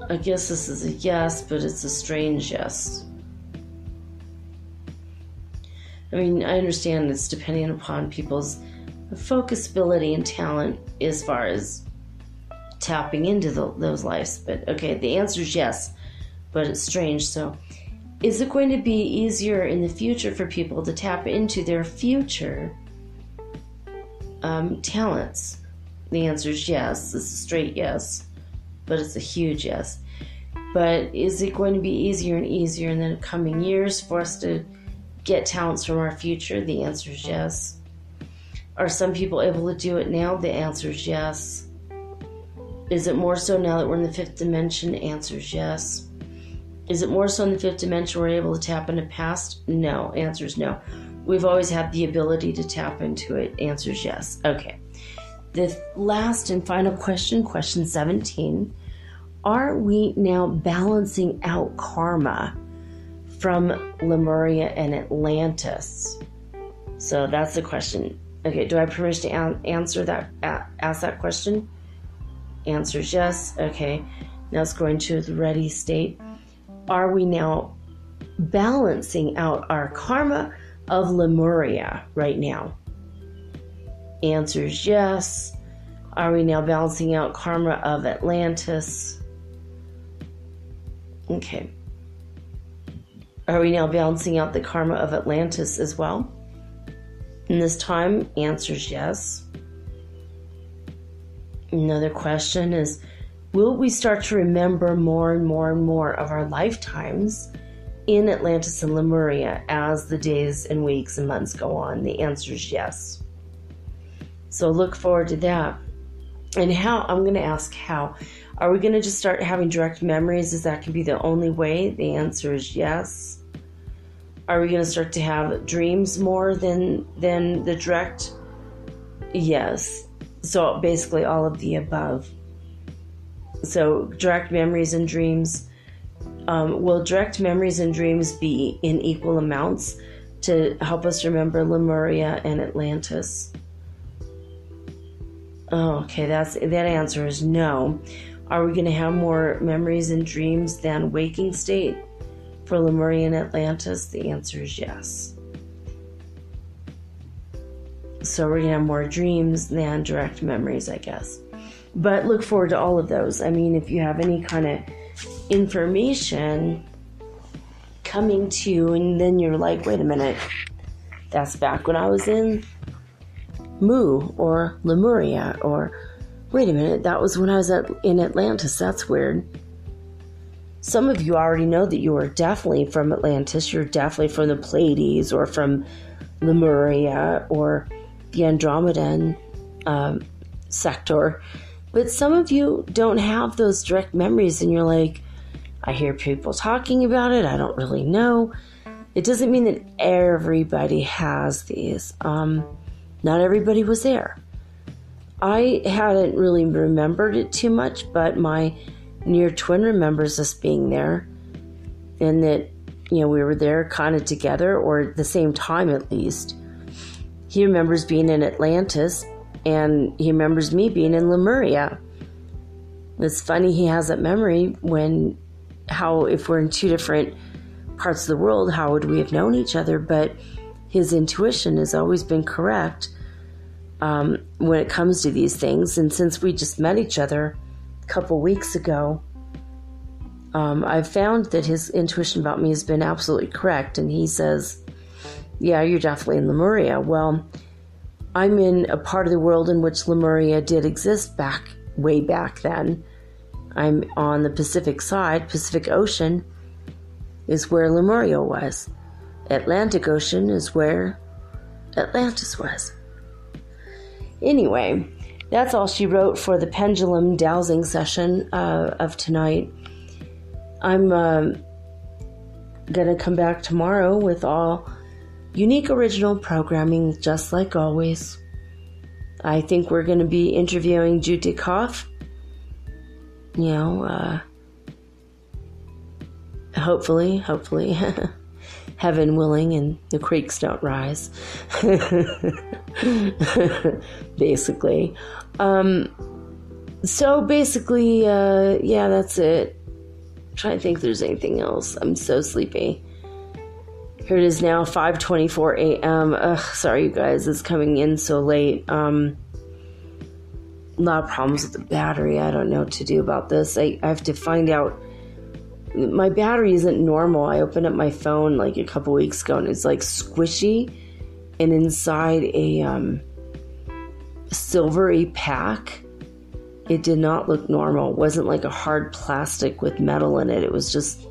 I guess this is a yes, but it's a strange yes. I mean, I understand it's depending upon people's focusability and talent as far as tapping into those lives. But okay, the answer is yes, but it's strange. So is it going to be easier in the future for people to tap into their future talents? The answer is yes. It's a straight yes, but it's a huge yes. But is it going to be easier and easier in the coming years for us to get talents from our future? The answer is yes. Are some people able to do it now? The answer is yes. Is it more so now that we're in the fifth dimension? Answer is yes. Is it more so in the fifth dimension we're able to tap into past? No. Answer is no. We've always had the ability to tap into it. Answer is yes. Okay. the last and final question, question 17. Are we now balancing out karma from Lemuria and Atlantis? So that's the question. Okay, do I have permission to answer that? Ask that question? Answer is yes. Okay, now it's going to the ready state. Are we now balancing out our karma of Lemuria right now? Answer is yes. Are we now balancing out karma of Atlantis? Okay. Are we now balancing out the karma of Atlantis as well? And this time, answer is yes. Another question is, will we start to remember more and more and more of our lifetimes in Atlantis and Lemuria as the days and weeks and months go on? The answer is yes. So look forward to that. And how? I'm going to ask how. Are we going to just start having direct memories? Is that can be the only way? The answer is yes. Are we going to start to have dreams more than the direct? Yes. So basically all of the above. So direct memories and dreams. Will direct memories and dreams be in equal amounts to help us remember Lemuria and Atlantis? Oh, okay, that answer is no. Are we going to have more memories and dreams than waking state for Lemuria and Atlantis? The answer is yes. So we're going to have more dreams than direct memories, I guess. But look forward to all of those. I mean, if you have any kind of information coming to you and then you're like, wait a minute, that's back when I was in Mu or Lemuria, or wait a minute, that was when I was in Atlantis. That's weird. Some of you already know that you are definitely from Atlantis. You're definitely from the Pleiades or from Lemuria or the Andromedan sector. But some of you don't have those direct memories and you're like, I hear people talking about it. I don't really know. It doesn't mean that everybody has these. Not everybody was there. I hadn't really remembered it too much, but my near twin remembers us being there, and that, we were there kind of together, or at the same time at least. He remembers being in Atlantis, and he remembers me being in Lemuria. It's funny he has that memory if we're in two different parts of the world, how would we have known each other? But his intuition has always been correct when it comes to these things. And since we just met each other a couple weeks ago, I've found that his intuition about me has been absolutely correct. And he says, yeah, you're definitely in Lemuria. Well, I'm in a part of the world in which Lemuria did exist way back then. I'm on the Pacific side. Pacific Ocean is where Lemuria was. Atlantic Ocean is where Atlantis was. Anyway, that's all she wrote for the Pendulum Dowsing session of tonight. I'm going to come back tomorrow with all unique original programming, just like always. I think we're going to be interviewing Jutikov. Hopefully, heaven willing, and the creeks don't rise. Basically. So basically, that's it. I'm trying to think if there's anything else. I'm so sleepy. Here it is now, 5:24 a.m. Sorry, you guys, it's coming in so late. A lot of problems with the battery. I don't know what to do about this. I have to find out. My battery isn't normal. I opened up my phone like a couple weeks ago and it's like squishy and inside a silvery pack. It did not look normal. It wasn't like a hard plastic with metal in it. It was just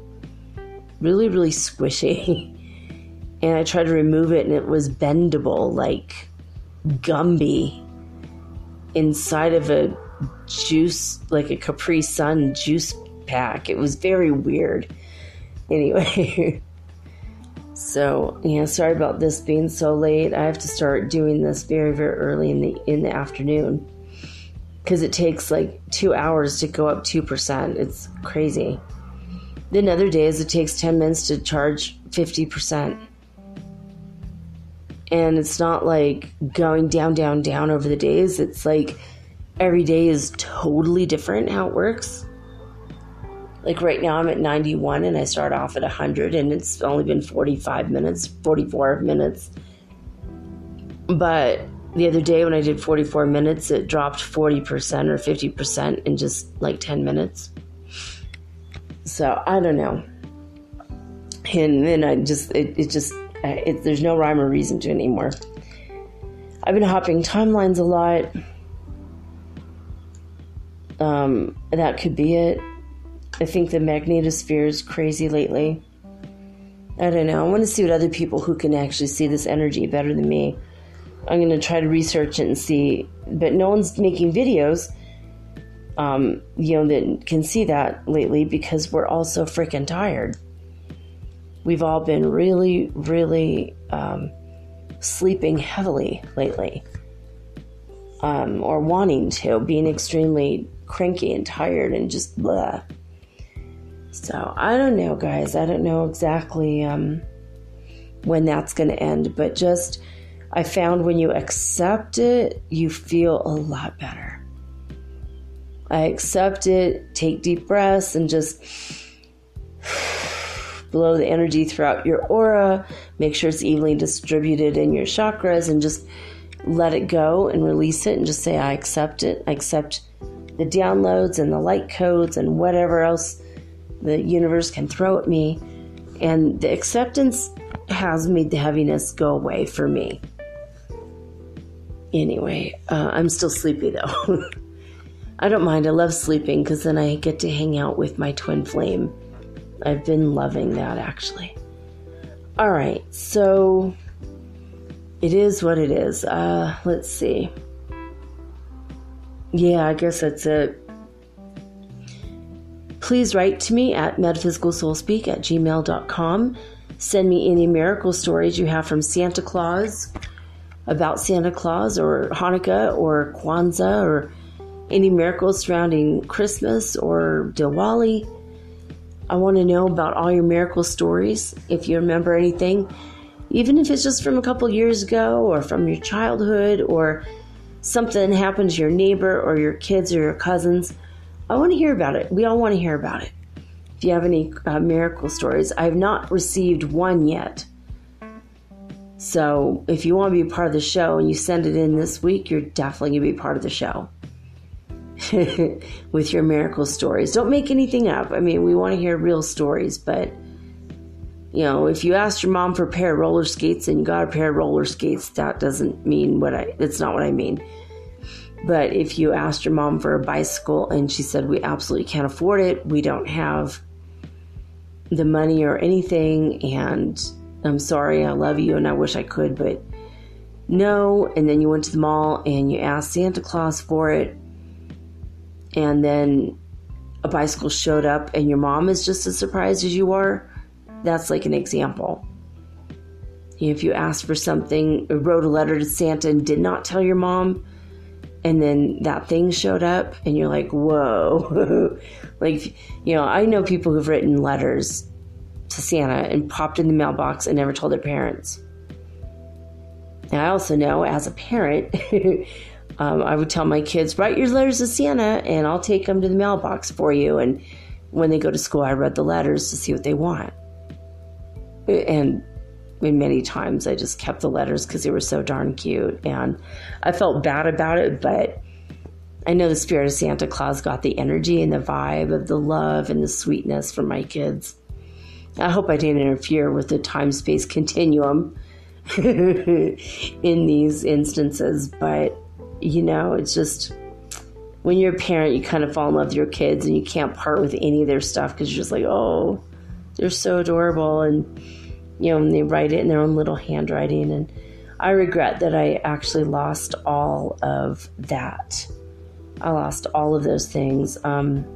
really, really squishy. And I tried to remove it and it was bendable, like Gumby, inside of a juice, like a Capri Sun juice pack. It was very weird. Anyway, so sorry about this being so late. I have to start doing this very, very early in the afternoon. because it takes like 2 hours to go up 2%. It's crazy. Then other days it takes 10 minutes to charge 50%. And it's not like going down, down, down over the days. It's like every day is totally different how it works. Like right now I'm at 91 and I start off at 100 and it's only been 44 minutes. But the other day when I did 44 minutes, it dropped 40% or 50% in just like 10 minutes. So I don't know. And then there's no rhyme or reason to it anymore. I've been hopping timelines a lot. That could be it. I think the magnetosphere is crazy lately. I don't know. I want to see what other people who can actually see this energy better than me. I'm going to try to research it and see. But no one's making videos, that can see that lately because we're all so freaking tired. We've all been really, really sleeping heavily lately. Or wanting to, being extremely cranky and tired and just blah. So I don't know, guys. I don't know exactly when that's going to end. But just, I found when you accept it, you feel a lot better. I accept it, take deep breaths, and just blow the energy throughout your aura. Make sure it's evenly distributed in your chakras, and just let it go and release it and just say, I accept it. I accept the downloads and the light codes and whatever else the universe can throw at me. And the acceptance has made the heaviness go away for me. Anyway, I'm still sleepy though. I don't mind. I love sleeping because then I get to hang out with my twin flame. I've been loving that actually. All right, so it is what it is. Let's see. Yeah, I guess that's it. Please write to me at metaphysicalsoulspeak@gmail.com. Send me any miracle stories you have from Santa Claus, about Santa Claus or Hanukkah or Kwanzaa, or any miracles surrounding Christmas or Diwali. I want to know about all your miracle stories. If you remember anything, even if it's just from a couple years ago or from your childhood or something happened to your neighbor or your kids or your cousins, I want to hear about it. We all want to hear about it. If you have any miracle stories, I have not received one yet. So if you want to be a part of the show and you send it in this week, you're definitely going to be part of the show with your miracle stories. Don't make anything up. I mean, we want to hear real stories, but if you asked your mom for a pair of roller skates and you got a pair of roller skates, that doesn't mean that's not what I mean. But if you asked your mom for a bicycle and she said, we absolutely can't afford it, we don't have the money or anything, and I'm sorry, I love you and I wish I could, but no. And then you went to the mall and you asked Santa Claus for it, and then a bicycle showed up and your mom is just as surprised as you are, that's like an example. If you asked for something, or wrote a letter to Santa and did not tell your mom, and then that thing showed up and you're like, whoa. I know people who've written letters to Santa and popped in the mailbox and never told their parents. And I also know as a parent, I would tell my kids, write your letters to Santa and I'll take them to the mailbox for you. And when they go to school, I read the letters to see what they want. And many times I just kept the letters because they were so darn cute. And I felt bad about it, but I know the spirit of Santa Claus got the energy and the vibe of the love and the sweetness from my kids. I hope I didn't interfere with the time-space continuum in these instances, but it's just, when you're a parent, you kind of fall in love with your kids and you can't part with any of their stuff because you're just like, oh, they're so adorable. And, and they write it in their own little handwriting. And I regret that I actually lost all of that. I lost all of those things when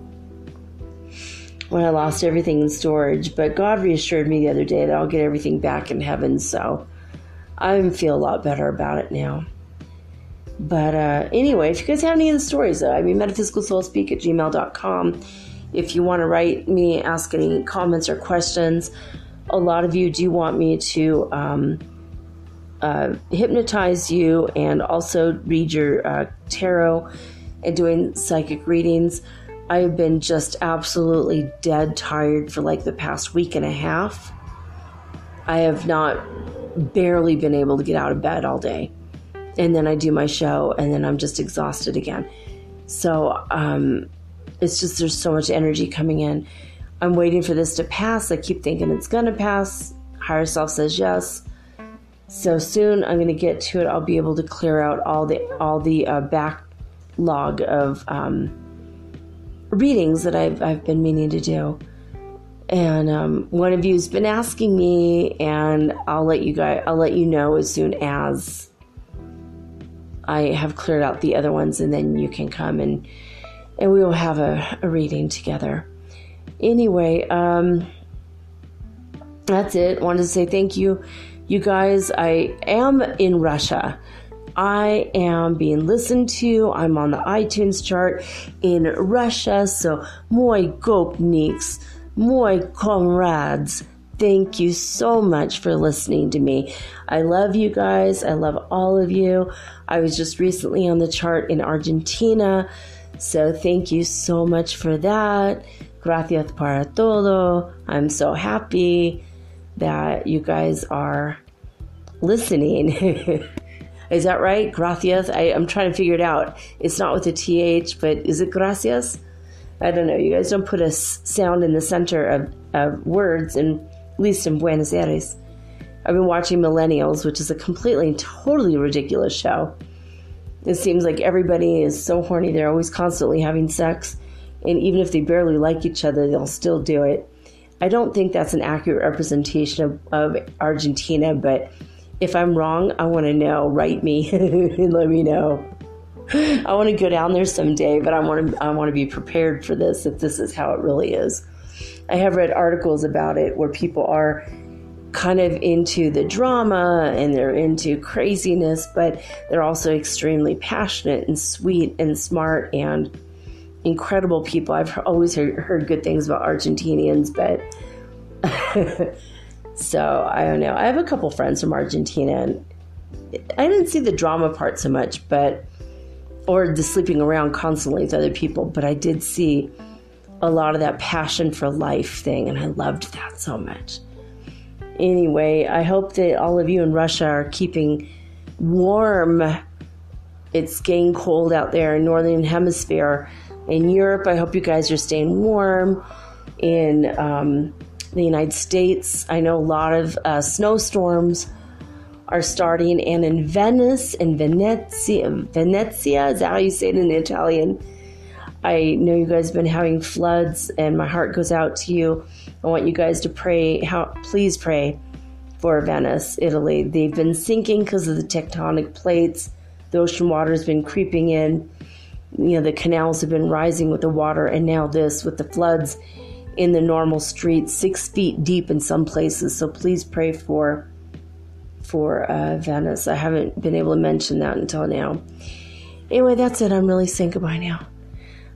I lost everything in storage. But God reassured me the other day that I'll get everything back in heaven. So I feel a lot better about it now. But anyway, if you guys have any of the stories, metaphysicalsoulspeak@gmail.com. If you want to write me, ask any comments or questions. A lot of you do want me to hypnotize you and also read your tarot and doing psychic readings. I have been just absolutely dead tired for like the past week and a half. I have barely been able to get out of bed all day. And then I do my show and then I'm just exhausted again. So it's just there's so much energy coming in. I'm waiting for this to pass. I keep thinking it's going to pass. Higher self says yes. So soon I'm going to get to it. I'll be able to clear out all the backlog of readings that I've been meaning to do. And one of you's been asking me, and I'll let you know as soon as I have cleared out the other ones, and then you can come and we will have a reading together. Anyway, that's it. Wanted to say thank you. You guys, I am in Russia. I am being listened to. I'm on the iTunes chart in Russia. So, moi gopniks, moi comrades, thank you so much for listening to me. I love you guys. I love all of you. I was just recently on the chart in Argentina. So thank you so much for that. Gracias para todo. I'm so happy that you guys are listening. Is that right? Gracias? I'm trying to figure it out. It's not with a TH, but is it gracias? I don't know. You guys don't put a sound in the center of words, and at least in Buenos Aires. I've been watching Millennials, which is a completely and totally ridiculous show. It seems like everybody is so horny. They're always constantly having sex. And even if they barely like each other, they'll still do it. I don't think that's an accurate representation of Argentina, but if I'm wrong, I want to know. Write me and let me know. I want to go down there someday, but I want to be prepared for this if this is how it really is. I have read articles about it where people are kind of into the drama and they're into craziness, but they're also extremely passionate and sweet and smart and incredible people. I've always heard good things about Argentinians, but so I don't know. I have a couple friends from Argentina, and I didn't see the drama part so much, or the sleeping around constantly with other people, but I did see a lot of that passion for life thing, and I loved that so much. Anyway, I hope that all of you in Russia are keeping warm. It's getting cold out there in Northern Hemisphere. In Europe, I hope you guys are staying warm. In the United States, I know a lot of snowstorms are starting. And in Venice, in Venezia, is that how you say it in Italian? I know you guys have been having floods, and my heart goes out to you. I want you guys to pray. Please pray for Venice, Italy. They've been sinking because of the tectonic plates. The ocean water has been creeping in. The canals have been rising with the water, and now this with the floods in the normal streets, 6 feet deep in some places. So please pray for Venice. I haven't been able to mention that until now. Anyway, that's it. I'm really saying goodbye now.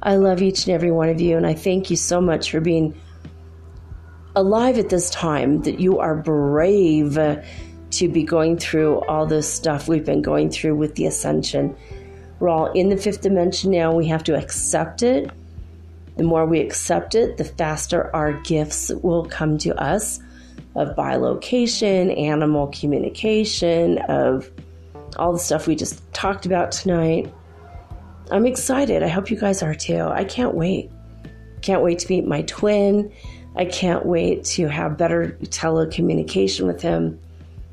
I love each and every one of you, and I thank you so much for being alive at this time, that you are brave to be going through all this stuff we've been going through with the ascension. We're all in the fifth dimension now. We have to accept it. The more we accept it, the faster our gifts will come to us of bilocation, animal communication, of all the stuff we just talked about tonight. I'm excited. I hope you guys are too. I can't wait. Can't wait to meet my twin. I can't wait to have better telecommunication with him.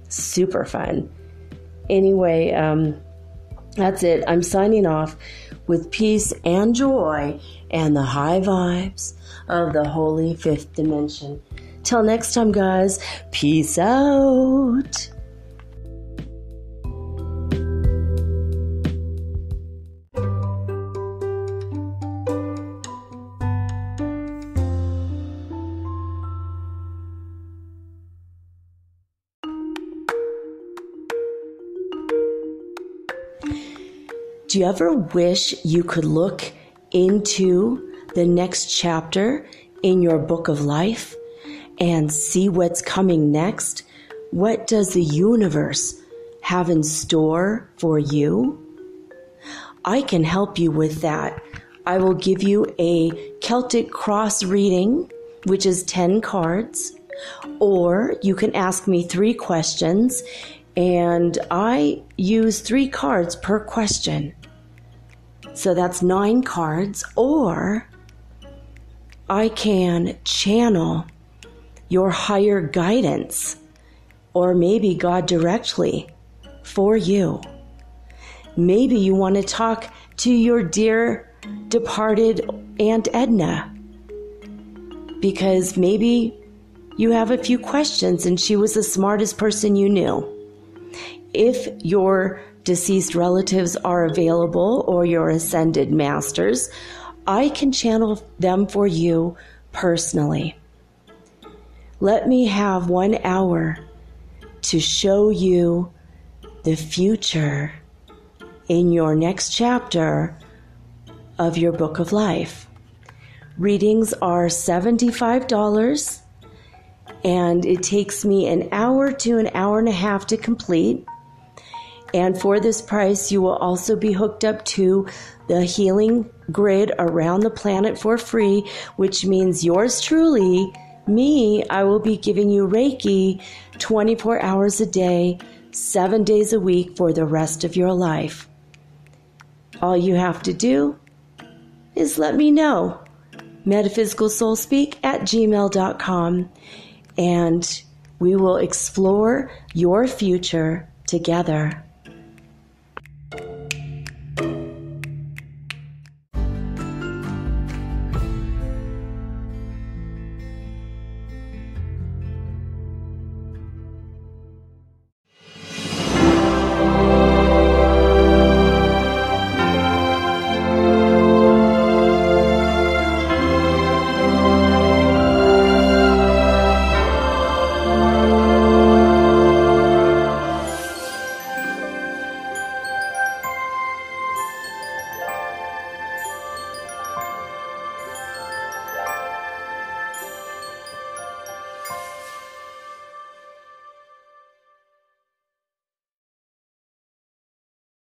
Super fun. Anyway, that's it. I'm signing off with peace and joy and the high vibes of the holy fifth dimension. Till next time, guys. Peace out. Do you ever wish you could look into the next chapter in your book of life and see what's coming next? What does the universe have in store for you? I can help you with that. I will give you a Celtic cross reading, which is 10 cards, or you can ask me 3 questions, and I use 3 cards per question. So that's 9 cards, or I can channel your higher guidance, or maybe God directly for you. Maybe you want to talk to your dear departed Aunt Edna, because maybe you have a few questions and she was the smartest person you knew. If your deceased relatives are available or your ascended masters, I can channel them for you personally. Let me have 1 hour to show you the future in your next chapter of your book of life. Readings are $75, and it takes me an hour to an hour and a half to complete. And for this price, you will also be hooked up to the healing grid around the planet for free, which means yours truly, me, I will be giving you Reiki 24 hours a day, 7 days a week for the rest of your life. All you have to do is let me know. metaphysicalsoulspeak@gmail.com, and we will explore your future together.